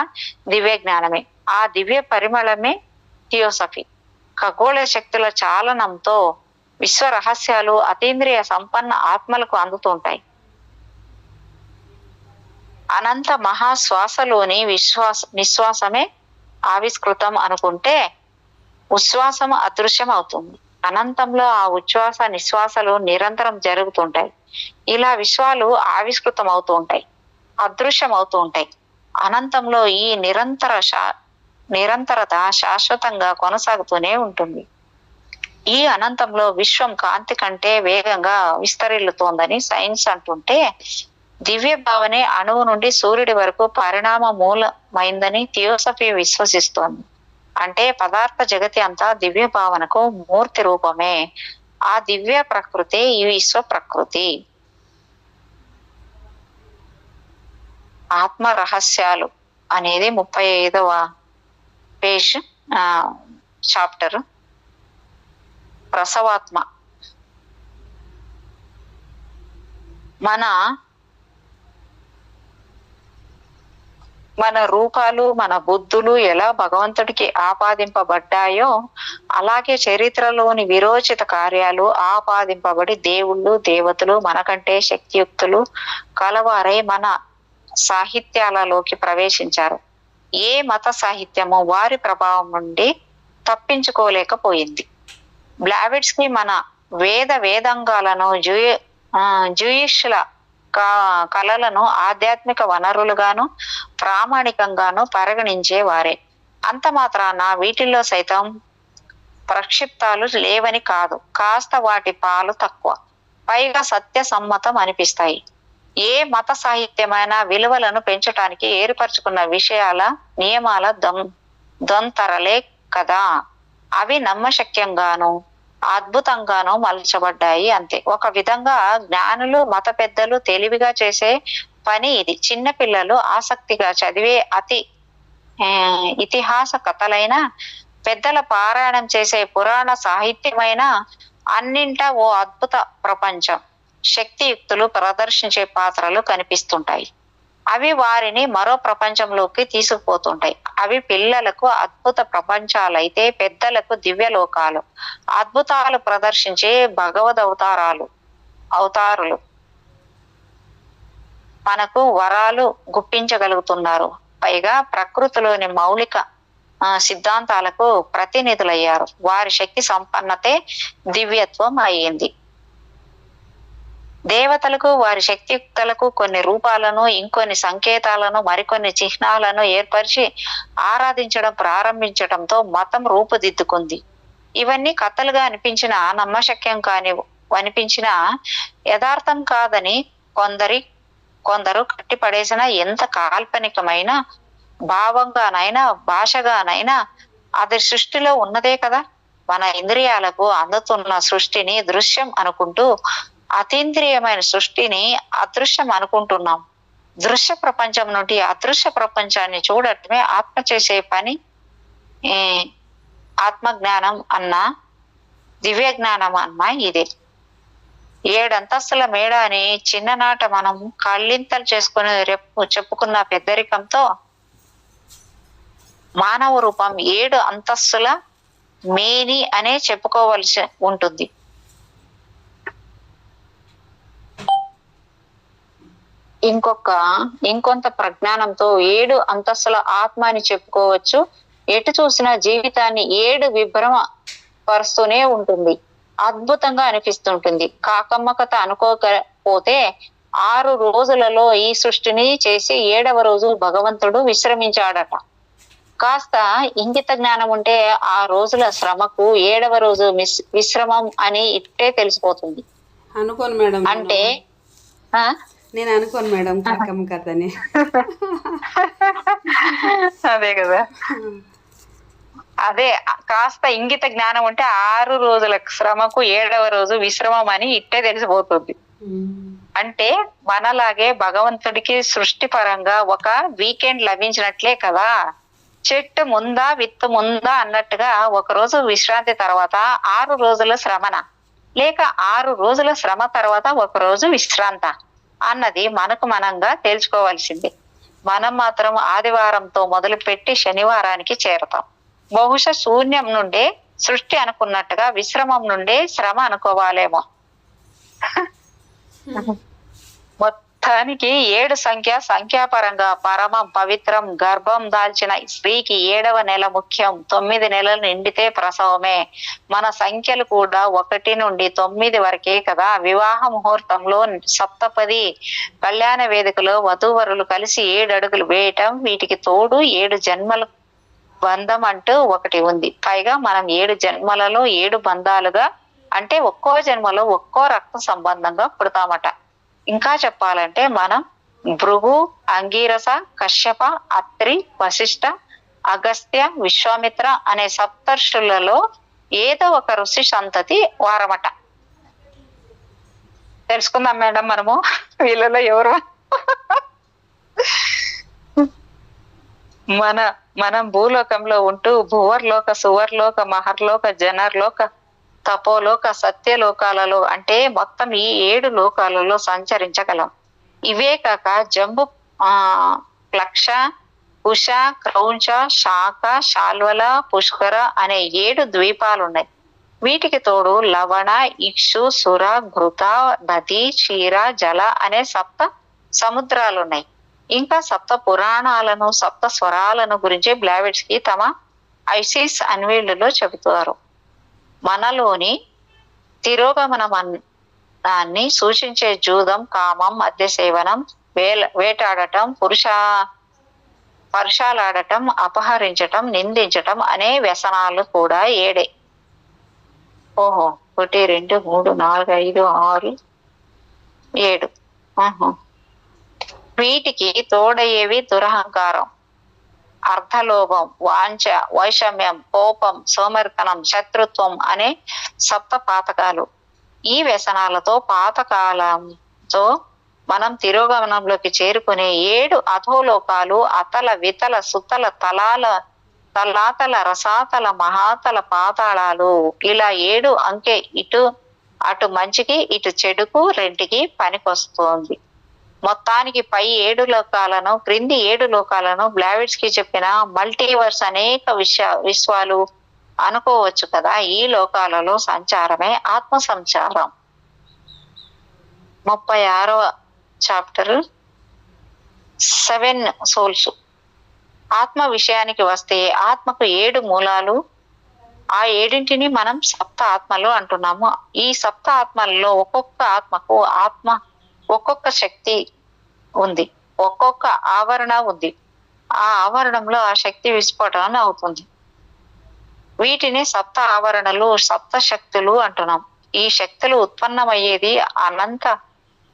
దివ్య జ్ఞానమే. ఆ దివ్య పరిమళమే థియోసఫీ. ఖగోళ శక్తుల చాలనంతో విశ్వ రహస్యాలు అతీంద్రియ సంపన్న ఆత్మలకు అందుతుంటాయి. అనంత మహాశ్వాసలోని నిశ్వాసమే ఆవిష్కృతం అనుకుంటే ఉచ్ఛ్వాసం అదృశ్యం అవుతుంది. అనంతంలో ఆ ఉచ్ఛ్వాస నిశ్వాసలు నిరంతరం జరుగుతుంటాయి. ఇలా విశ్వాలు ఆవిష్కృతం అవుతూ ఉంటాయి, అదృశ్యం అవుతూ ఉంటాయి. అనంతంలో ఈ నిరంతరత శాశ్వతంగా కొనసాగుతూనే ఉంటుంది. ఈ అనంతంలో విశ్వం కాంతి కంటే వేగంగా విస్తరిల్లుతోందని సైన్స్ అంటుంటే, దివ్య భావనే అణువు నుండి సూర్యుడి వరకు పరిణామ మూలమైందని థియోసఫీ విశ్వసిస్తోంది. అంటే పదార్థ జగతి అంతా దివ్య భావనకు మూర్తి రూపమే. ఆ దివ్య ప్రకృతి ఈ విశ్వ ప్రకృతి. ఆత్మ రహస్యాలు అనేది 35వ పేజ్ చాప్టర్. ప్రసవాత్మ. మన రూపాలు, మన బుద్ధులు ఎలా భగవంతుడికి ఆపాదింపబడ్డాయో అలాగే చరిత్రలోని విరోచిత కార్యాలు ఆపాదింపబడి దేవుళ్ళు, దేవతలు మనకంటే శక్తియుక్తులు కలవారై మన సాహిత్యాలలోకి ప్రవేశించారు. ఏ మత సాహిత్యము వారి ప్రభావం నుండి తప్పించుకోలేకపోయింది. బ్లావిట్స్కి మన వేదంగాలను జూయిష్ల కళలను ఆధ్యాత్మిక వనరులుగాను ప్రామాణికంగాను పరిగణించేవారే. అంత మాత్రాన వీటిల్లో సైతం ప్రక్షిప్తాలు లేవని కాదు, కాస్త వాటి పాలు తక్కువ, పైగా సత్యసమ్మతం అనిపిస్తాయి. ఏ మత సాహిత్యమైన విలువలను పెంచటానికి ఏర్పరచుకున్న విషయాల నియమాల దొంతరలే కదా. అవి నమ్మశక్యంగాను అద్భుతంగానూ మలచబడ్డాయి అంతే. ఒక విధంగా జ్ఞానులు, మత పెద్దలు తెలివిగా చేసే పని ఇది. చిన్న పిల్లలు ఆసక్తిగా చదివే ఇతిహాస కథలైన, పెద్దల పారాయణం చేసే పురాణ సాహిత్యమైన అన్నింటా ఓ అద్భుత ప్రపంచం, శక్తియుక్తులు ప్రదర్శించే పాత్రలు కనిపిస్తుంటాయి. అవి వారిని మరో ప్రపంచంలోకి తీసుకుపోతుంటాయి. అవి పిల్లలకు అద్భుత ప్రపంచాలైతే పెద్దలకు దివ్యలోకాలు. అద్భుతాలు ప్రదర్శించే భగవద్ అవతారులు మనకు వరాలు గుప్పించగలుగుతున్నారు. పైగా ప్రకృతిలోని మౌలిక సిద్ధాంతాలకు ప్రతినిధులయ్యారు. వారి శక్తి సంపన్నతే దివ్యత్వం అయ్యింది. దేవతలకు వారి శక్తియుక్తులకు కొన్ని రూపాలను, ఇంకొన్ని సంకేతాలను, మరికొన్ని చిహ్నాలను ఏర్పరిచి ఆరాధించడం ప్రారంభించడంతో మతం రూపుదిద్దుకుంది. ఇవన్నీ కథలుగా అనిపించిన, నమ్మశక్యం కాని అనిపించిన, యథార్థం కాదని కొందరు కట్టిపడేసిన ఎంత కాల్పనికమైన భావంగానైనా భాషగానైనా అది సృష్టిలో ఉన్నదే కదా. మన ఇంద్రియాలకు అందుతున్న సృష్టిని దృశ్యం అనుకుంటూ అతీంద్రియమైన సృష్టిని అదృశ్యం అనుకుంటున్నాం. దృశ్య ప్రపంచం నుండి అదృశ్య ప్రపంచాన్ని చూడటమే ఆత్మ చేసే పని. ఆత్మజ్ఞానం అన్నా దివ్య జ్ఞానం అన్నా ఇదే. 7 అంతస్తుల మేడ అని చిన్ననాట మనం కళ్ళింతలు చేసుకుని చెప్పుకున్న పెద్దరికంతో మానవ రూపం 7 అంతస్తుల మేని అనే చెప్పుకోవలసి ఉంటుంది. ఇంకొంత ప్రజ్ఞానంతో 7 అంతస్తుల ఆత్మ అని చెప్పుకోవచ్చు. ఎటు చూసినా జీవితాన్ని 7 విభ్రమ పరుస్తూనే ఉంటుంది. అద్భుతంగా అనిపిస్తుంటుంది. కాకమ్మ కథ అనుకోకపోతే 6 రోజులలో ఈ సృష్టిని చేసి 7వ రోజు భగవంతుడు విశ్రమించాడట. కాస్త ఇంగిత జ్ఞానం ఉంటే ఆ రోజుల శ్రమకు 7వ రోజు విశ్రమం అని ఇట్టే తెలిసిపోతుంది. అనుకోను మేడం. అంటే నేను అనుకోను మేడం కాకమ్మ కథని. అదే కదా. అదే కాస్త ఇంగిత జ్ఞానం ఉంటే 6 రోజుల శ్రమకు 7వ రోజు విశ్రమం అని ఇట్టే తెలిసిపోతుంది. అంటే మనలాగే భగవంతుడికి సృష్టి పరంగా ఒక వీకెండ్ లభించినట్లే కదా. చెట్టు ముందా విత్తు ముందా అన్నట్టుగా ఒక రోజు విశ్రాంతి తర్వాత 6 రోజుల శ్రమన, లేక 6 రోజుల శ్రమ తర్వాత ఒక రోజు విశ్రాంత అన్నది మనకు మనంగా తేల్చుకోవాల్సిందే. మనం మాత్రం ఆదివారంతో మొదలుపెట్టి శనివారానికి చేరతాం. బహుశా శూన్యం నుండే సృష్టి అనుకున్నట్టుగా విశ్రమం నుండే శ్రమ అనుకోవాలేమో. మొత్తానికి 7 సంఖ్యాపరంగా పరమం పవిత్రం. గర్భం దాల్చిన స్త్రీకి 7వ నెల ముఖ్యం. 9 నెలలు నిండితే ప్రసవమే. మన సంఖ్యలు కూడా 1 నుండి 9 వరకే కదా. వివాహ ముహూర్తంలో సప్తపది, కళ్యాణ వేదికలో వధూవరులు కలిసి 7 అడుగులు వేయటం, వీటికి తోడు 7 జన్మల బంధం అంటూ ఒకటి ఉంది. పైగా మనం 7 జన్మలలో 7 బంధాలుగా, అంటే ఒక్కో జన్మలో ఒక్కో రక్త సంబంధంగా పుడతామట. ఇంకా చెప్పాలంటే మనం భృగు, అంగీరస, కశ్యప, అత్రి, వశిష్ఠ, అగస్త్య, విశ్వామిత్ర అనే సప్తర్షులలో ఏదో ఒక ఋషి సంతతి వారమట. తెలుసుకుందాం మేడం మనము వీళ్ళలో ఎవరు. మనం భూలోకంలో ఉంటూ భువర్లోక, సువర్లోక, మహర్లోక, జనర్లోక, తపోలోక, సత్యలోకాలలో అంటే మొత్తం ఈ 7 లోకాలలో సంచరించగలం. ఇవే కాక జంబు, ప్లక్ష, కుశ, క్రౌంచ, శాఖ, శాల్వల, పుష్కర అనే 7 ద్వీపాలు ఉన్నాయి. వీటికి తోడు లవణ, ఇక్షు, సుర, ఘృత, నది, క్షీర, జల అనే సప్త సముద్రాలు ఉన్నాయి. ఇంకా సప్త పురాణాలను, సప్త స్వరాలను గురించి బ్లావెట్స్కి తమ ఐసిస్ అన్వేళ్లలో చెబుతారు. మనలోని తిరోగమనాన్ని సూచించే జూదం, కామం, మద్య సేవనం, వేటాడటం, పరుషాలాడటం, అపహరించటం, నిందించటం అనే వ్యసనాలు కూడా 7. ఓహో 1 2 3 4 5 6 7. వీటికి తోడయ్యేవి దురహంకారం, అర్ధలోభం, వాంఛ, వైషమ్యం, కోపం, సోమరితనం, శత్రుత్వం అనే సప్త పాతకాలు. ఈ వ్యసనాలతో పాతకాలంతో మనం తిరోగమనంలోకి చేరుకునే 7 అధోలోకాలు అతల, వితల, సుతల, తలాతల, రసాతల, మహాతల, పాతాళాలు. ఇలా 7 అంకె ఇటు అటు మంచికి ఇటు చెడుకు రెంటికి పనికొస్తుంది. మొత్తానికి పై 7 లోకాలను, క్రింది 7 లోకాలను బ్లావెట్స్కి చెప్పిన మల్టీవర్స్ అనేక విశ్వాలు అనుకోవచ్చు కదా. ఈ లోకాలలో సంచారమే ఆత్మ సంచారం. 36వ చాప్టర్ 7 సోల్స్. ఆత్మ విషయానికి వస్తే ఆత్మకు 7 మూలాలు. ఆ 7టిని మనం సప్త ఆత్మలు అంటున్నాము. ఈ సప్త ఆత్మలలో ఒక్కొక్క ఆత్మకు ఒక్కొక్క శక్తి ఉంది, ఒక్కొక్క ఆవరణ ఉంది. ఆ ఆవరణంలో ఆ శక్తి విస్ఫోటనం అవుతుంది. వీటిని సప్త ఆవరణలు, సప్త శక్తులు అంటున్నాం. ఈ శక్తులు ఉత్పన్నమయ్యేది అనంత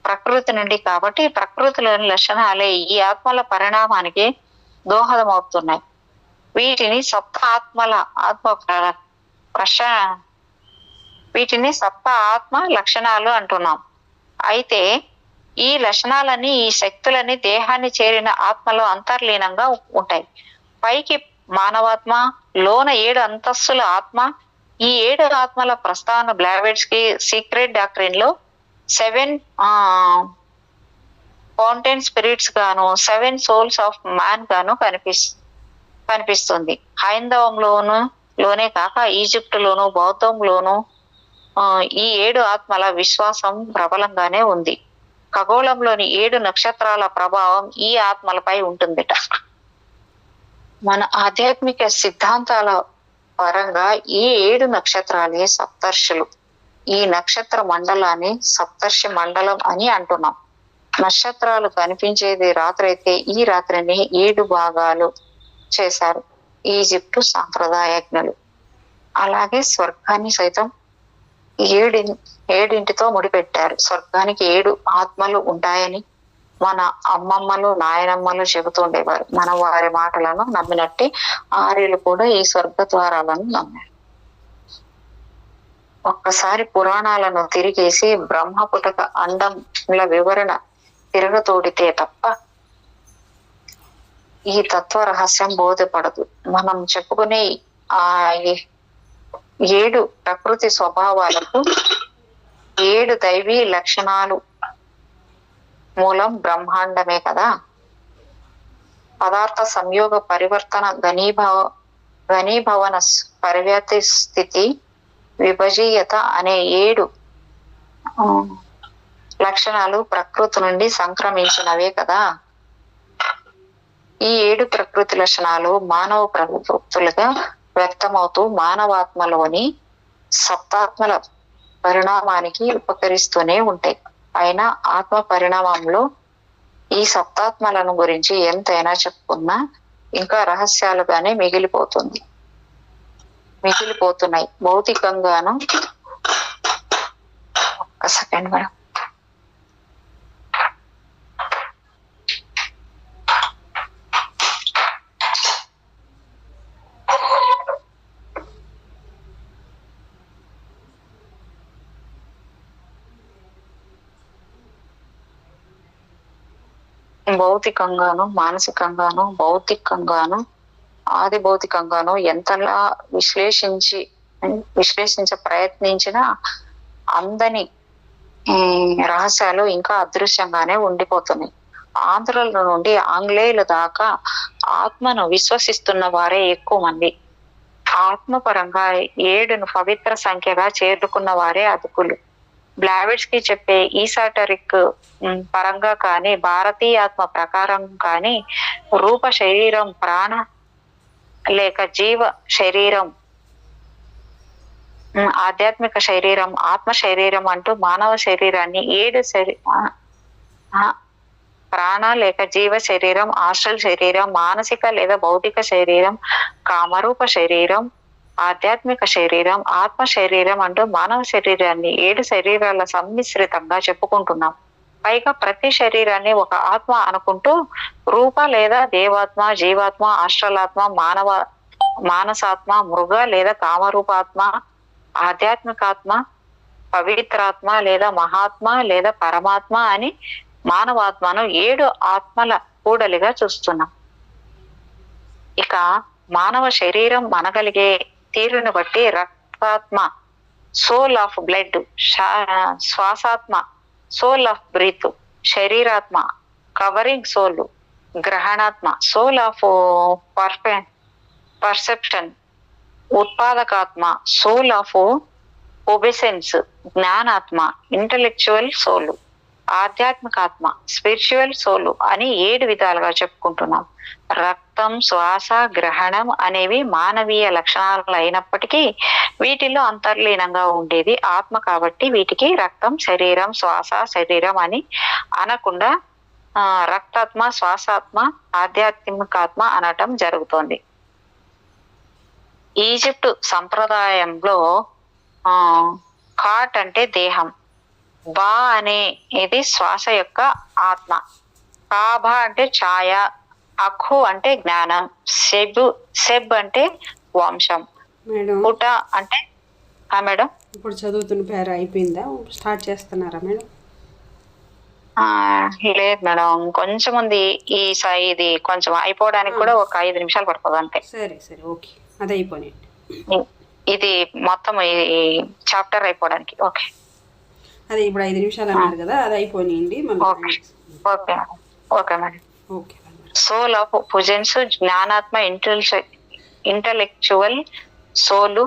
ప్రకృతి నుండి కాబట్టి ప్రకృతిలోని లక్షణాలే ఈ ఆత్మల పరిణామానికి దోహదమవుతున్నాయి. వీటిని సప్త ఆత్మ లక్షణాలు అంటున్నాం. అయితే ఈ లక్షణాలని, ఈ శక్తులని దేహాన్ని చేరిన ఆత్మలో అంతర్లీనంగా ఉంటాయి. పైకి మానవాత్మ, లోన 7 అంతస్తుల ఆత్మ. ఈ 7 ఆత్మల ప్రస్తావన బ్లావెట్స్కి సీక్రెట్ డాక్ట్రిన్ లో 7 ఫౌంటైన్ స్పిరిట్స్ గాను, 7 సోల్స్ ఆఫ్ మ్యాన్ గాను కనిపిస్తుంది. హైందవంలోనే కాక ఈజిప్టులోను, బౌద్ధంలోను ఈ 7 ఆత్మల విశ్వాసం ప్రబలంగానే ఉంది. ఖగోళంలోని 7 నక్షత్రాల ప్రభావం ఈ ఆత్మలపై ఉంటుందిట. మన ఆధ్యాత్మిక సిద్ధాంతాల పరంగా ఈ 7 నక్షత్రాలే సప్తర్షులు. ఈ నక్షత్ర మండలాన్ని సప్తర్షి మండలం అని అంటున్నాం. నక్షత్రాలు కనిపించేది రాత్రి అయితే ఈ రాత్రిని 7 భాగాలు చేశారు ఈజిప్టు సాంప్రదాయజ్ఞులు. అలాగే స్వర్గాన్ని సైతం 7టితో ముడిపెట్టారు. స్వర్గానికి 7 ఆత్మలు ఉంటాయని మన అమ్మమ్మలు, నాయనమ్మలు చెబుతుండేవారు. మన వారి మాటలను నమ్మినట్టే ఆర్యులు కూడా ఈ స్వర్గ ద్వారాలను నమ్మారు. ఒక్కసారి పురాణాలను తిరిగేసి బ్రహ్మపుటక అండంల వివరణ తిరగతోడితే తప్ప ఈ తత్వ రహస్యం బోధపడదు. మనం చెప్పుకునే ఆ 7 ప్రకృతి స్వభావాలకు 7 దైవీ లక్షణాలు మూలం బ్రహ్మాండమే కదా. పదార్థ సంయోగ పరివర్తన, ఘనీభవన, పరివ్యాప్తి, స్థితి, విభజీయత అనే 7 లక్షణాలు ప్రకృతి నుండి సంక్రమించినవే కదా. ఈ 7 ప్రకృతి లక్షణాలు మానవ ప్రవృత్తులుగా వ్యక్తమవుతూ మానవాత్మలోని సప్తాత్మల పరిణామానికి ఉపకరిస్తూనే ఉంటాయి. అయినా ఆత్మ పరిణామంలో ఈ సప్తాత్మలను గురించి ఎంతైనా చెప్పుకున్నా ఇంకా రహస్యాలుగానే మిగిలిపోతున్నాయి భౌతికంగాను. ఒక్క సెకండ్ మేడం. భౌతికంగాను, మానసికంగాను, భౌతికంగాను, ఆది భౌతికంగాను ఎంతలా విశ్లేషించ ప్రయత్నించినా అందని రహస్యాలు ఇంకా అదృశ్యంగానే ఉండిపోతున్నాయి. ఆంధ్రుల నుండి ఆంగ్లేయుల దాకా ఆత్మను విశ్వసిస్తున్న వారే ఎక్కువ మంది. ఆత్మపరంగా 7ను పవిత్ర సంఖ్యగా చేరుకున్న వారే అదుకులు. బ్లావిట్స్కి చెప్పే ఈసాటరిక్ పరంగా కానీ, భారతీయ ఆత్మ ప్రకారం కానీ, రూప శరీరం, ప్రాణ లేక జీవ శరీరం, ఆధ్యాత్మిక శరీరం, ఆత్మ శరీరం అంటూ మానవ శరీరాన్ని 7 ప్రాణ లేక జీవ శరీరం, ఆస్ట్రల్ శరీరం, మానసిక లేదా భౌతిక శరీరం, కామరూప శరీరం, ఆధ్యాత్మిక శరీరం, ఆత్మ శరీరం అంటూ మానవ శరీరాన్ని 7 శరీరాల సమ్మిశ్రితంగా చెప్పుకుంటున్నాం. పైగా ప్రతి శరీరాన్ని ఒక ఆత్మ అనుకుంటూ రూప లేదా దేవాత్మ, జీవాత్మ, ఆస్ట్రలాత్మ, మానసాత్మ, మృగ లేదా కామరూపాత్మ, ఆధ్యాత్మికాత్మ, పవిత్రాత్మ లేదా మహాత్మ లేదా పరమాత్మ అని మానవాత్మను 7 ఆత్మల కూడలిగా చూస్తున్నాం. ఇక మానవ శరీరం మనగలిగే తీరును బట్టి రక్తాత్మ, సోల్ ఆఫ్ బ్లడ్, శ్వాసాత్మ, సోల్ ఆఫ్ బ్రీత్, శరీరాత్మ, కవరింగ్ సోల్, గ్రహణాత్మ, సోల్ ఆఫ్ పర్సెప్షన్, ఉత్పాదకాత్మ, సోల్ ఆఫ్ ఒబెసెన్స్, జ్ఞానాత్మ, ఇంటలెక్చువల్ సోలు, ఆధ్యాత్మికాత్మ, స్పిరిచువల్ సోలు అని 7 విధాలుగా చెప్పుకుంటున్నాం. రక్తం, శ్వాస, గ్రహణం అనేవి మానవీయ లక్షణాలు అయినప్పటికీ వీటిలో అంతర్లీనంగా ఉండేది ఆత్మ కాబట్టి వీటికి రక్తం, శరీరం, శ్వాస, శరీరం అని అనకుండా రక్తాత్మ, శ్వాసాత్మ, ఆధ్యాత్మికాత్మ అనటం జరుగుతోంది. ఈజిప్ట్ సంప్రదాయంలో కాట్ అంటే దేహం, బా అనేది శ్వాస యొక్క ఆత్మ, కాబా అంటే ఛాయ, అఖు అంటే జ్ఞానం, సెబ్ అంటే వంశం, పుట అంటే మేడం ఇప్పుడు చదువుతున్న పేరు అయిపోయిందా, స్టార్ట్ చేస్తున్నారా మేడం? లేదు మేడం, కొంచెం ఉంది. ఇది కొంచెం అయిపోవడానికి కూడా ఒక 5 నిమిషాలు పడుతుంది అంతే. సరే సరే, ఓకే, అది అయిపోయింది. ఇది మొత్తం ఈ చాప్టర్ అయిపోవడానికి. ఓకే, అదే ఇప్పుడు 5 నిమిషాలు అన్నారు కదా, అది అయిపోయింది. Okay okay madam. Soul of puissance, జ్ఞానాత్మ, ఇంటలెక్చువల్ సోలు,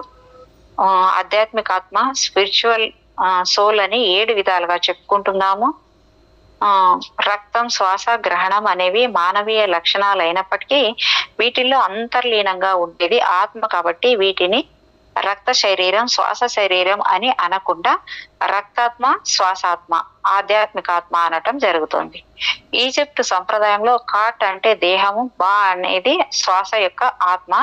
ఆధ్యాత్మికాత్మ, స్పిరిచువల్ సోల్ అని 7 విధాలుగా చెప్పుకుంటున్నాము. రక్తం, శ్వాస, గ్రహణం అనేవి మానవీయ లక్షణాలు అయినప్పటికీ వీటిల్లో అంతర్లీనంగా ఉండేది ఆత్మ కాబట్టి వీటిని రక్త శరీరం, శ్వాస శరీరం అని అనకుండా రక్తాత్మ, శ్వాసాత్మ, ఆధ్యాత్మికాత్మ అనటం జరుగుతుంది. ఈజిప్ట్ సంప్రదాయంలో కాట్ అంటే దేహము, బా అనేది శ్వాస యొక్క ఆత్మ,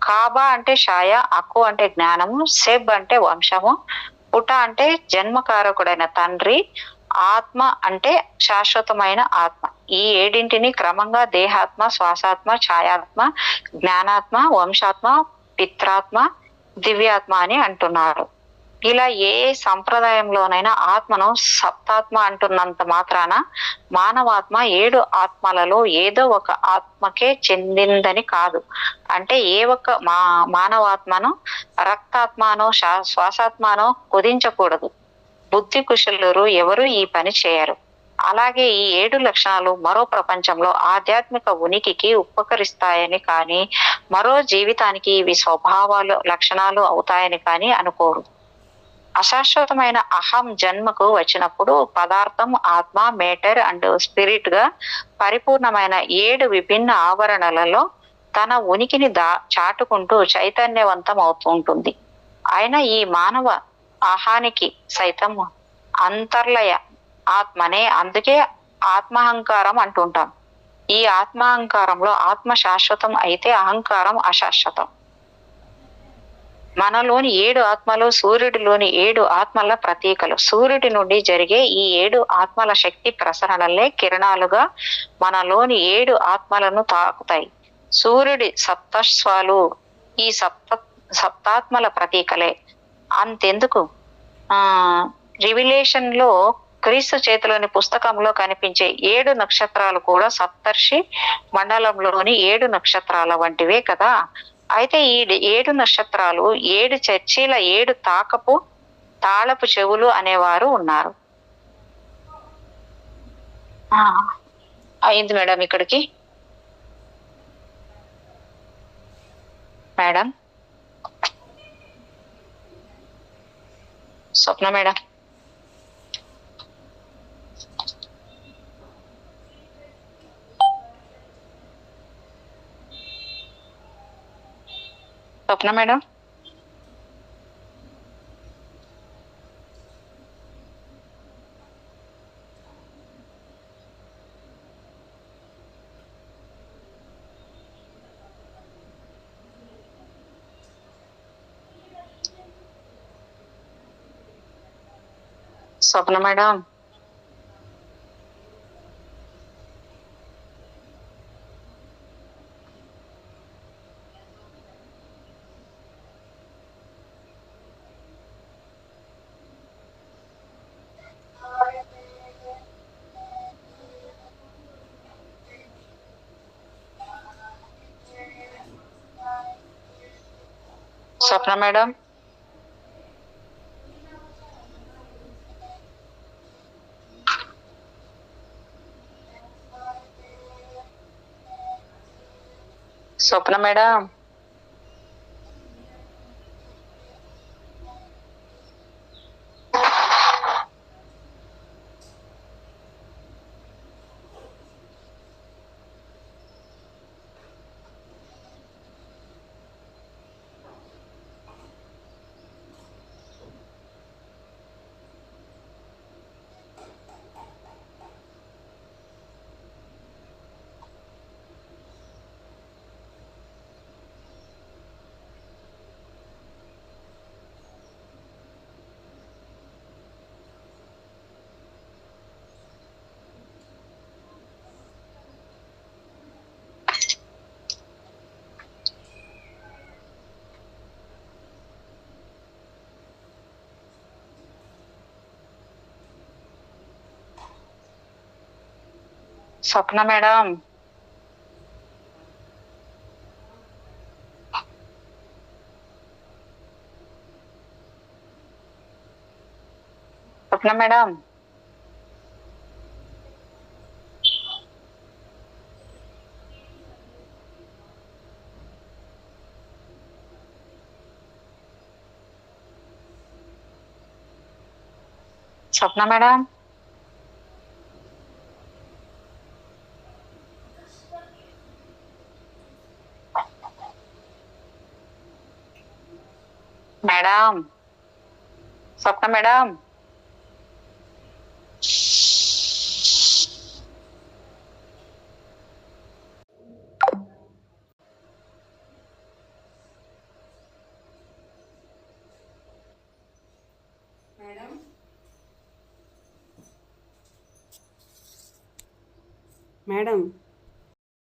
కాబా అంటే ఛాయ, అక్కు అంటే జ్ఞానము, సెబ్ అంటే వంశము, పుట అంటే జన్మకారకుడైన తండ్రి, ఆత్మ అంటే శాశ్వతమైన ఆత్మ. ఈ 7 క్రమంగా దేహాత్మ, శ్వాసాత్మ, ఛాయాత్మ, జ్ఞానాత్మ, వంశాత్మ, పిత్రాత్మ, దివ్యాత్మ అని అంటున్నారు. ఇలా ఏ సంప్రదాయంలోనైనా ఆత్మను సప్తాత్మ అంటున్నంత మాత్రాన మానవాత్మ 7 ఆత్మలలో ఏదో ఒక ఆత్మకే చెందిందని కాదు. అంటే ఏ ఒక్క మానవాత్మను రక్తాత్మనో శ్వాసాత్మనో కుదించకూడదు. బుద్ధి కుశలురు ఎవరు ఈ పని చేయరు. అలాగే ఈ 7 లక్షణాలు మరో ప్రపంచంలో ఆధ్యాత్మిక ఉనికికి ఉపకరిస్తాయని కానీ, మరో జీవితానికి ఇవి స్వభావాలు లక్షణాలు అవుతాయని కానీ అనుకోరు. అశాశ్వతమైన అహం జన్మకు వచ్చినప్పుడు పదార్థం, ఆత్మ, మేటర్ అండ్ స్పిరిట్ గా పరిపూర్ణమైన 7 విభిన్న ఆవరణలలో తన ఉనికిని చాటుకుంటూ చైతన్యవంతం అవుతుంటుంది. అయినా ఈ మానవ అహానికి సైతం అంతర్లయ ఆత్మనే, అందుకే ఆత్మహంకారం అంటుంటాం. ఈ ఆత్మహంకారంలో ఆత్మ శాశ్వతం అయితే అహంకారం అశాశ్వతం. మనలోని 7 ఆత్మలు సూర్యుడిలోని 7 ఆత్మల ప్రతీకలు. సూర్యుడి నుండి జరిగే ఈ 7 ఆత్మల శక్తి ప్రసరణలే కిరణాలుగా మనలోని 7 ఆత్మలను తాకుతాయి. సూర్యుడి సప్తస్వాలు ఈ సప్తాత్మల ప్రతీకలే. అంతెందుకు రివిలేషన్ లో క్రీస్తు చేతిలోని పుస్తకంలో కనిపించే 7 నక్షత్రాలు కూడా సప్తర్షి మండలంలోని 7 నక్షత్రాల వంటివే కదా. అయితే ఈ 7 నక్షత్రాలు 7 చర్చీల 7 తాళపు చెవులు అనేవారు ఉన్నారు. అయింది మేడం ఇక్కడికి. మేడం స్వప్న మేడం, స్వప్న మేడం, స్వప్న మేడం, స్వప్న మేడం, స్వప్న మేడం, స్వప్న మేడం, స్వప్న మేడం, స్వప్న మేడం, మేడం, స్వప్న మేడం, మేడం మేడం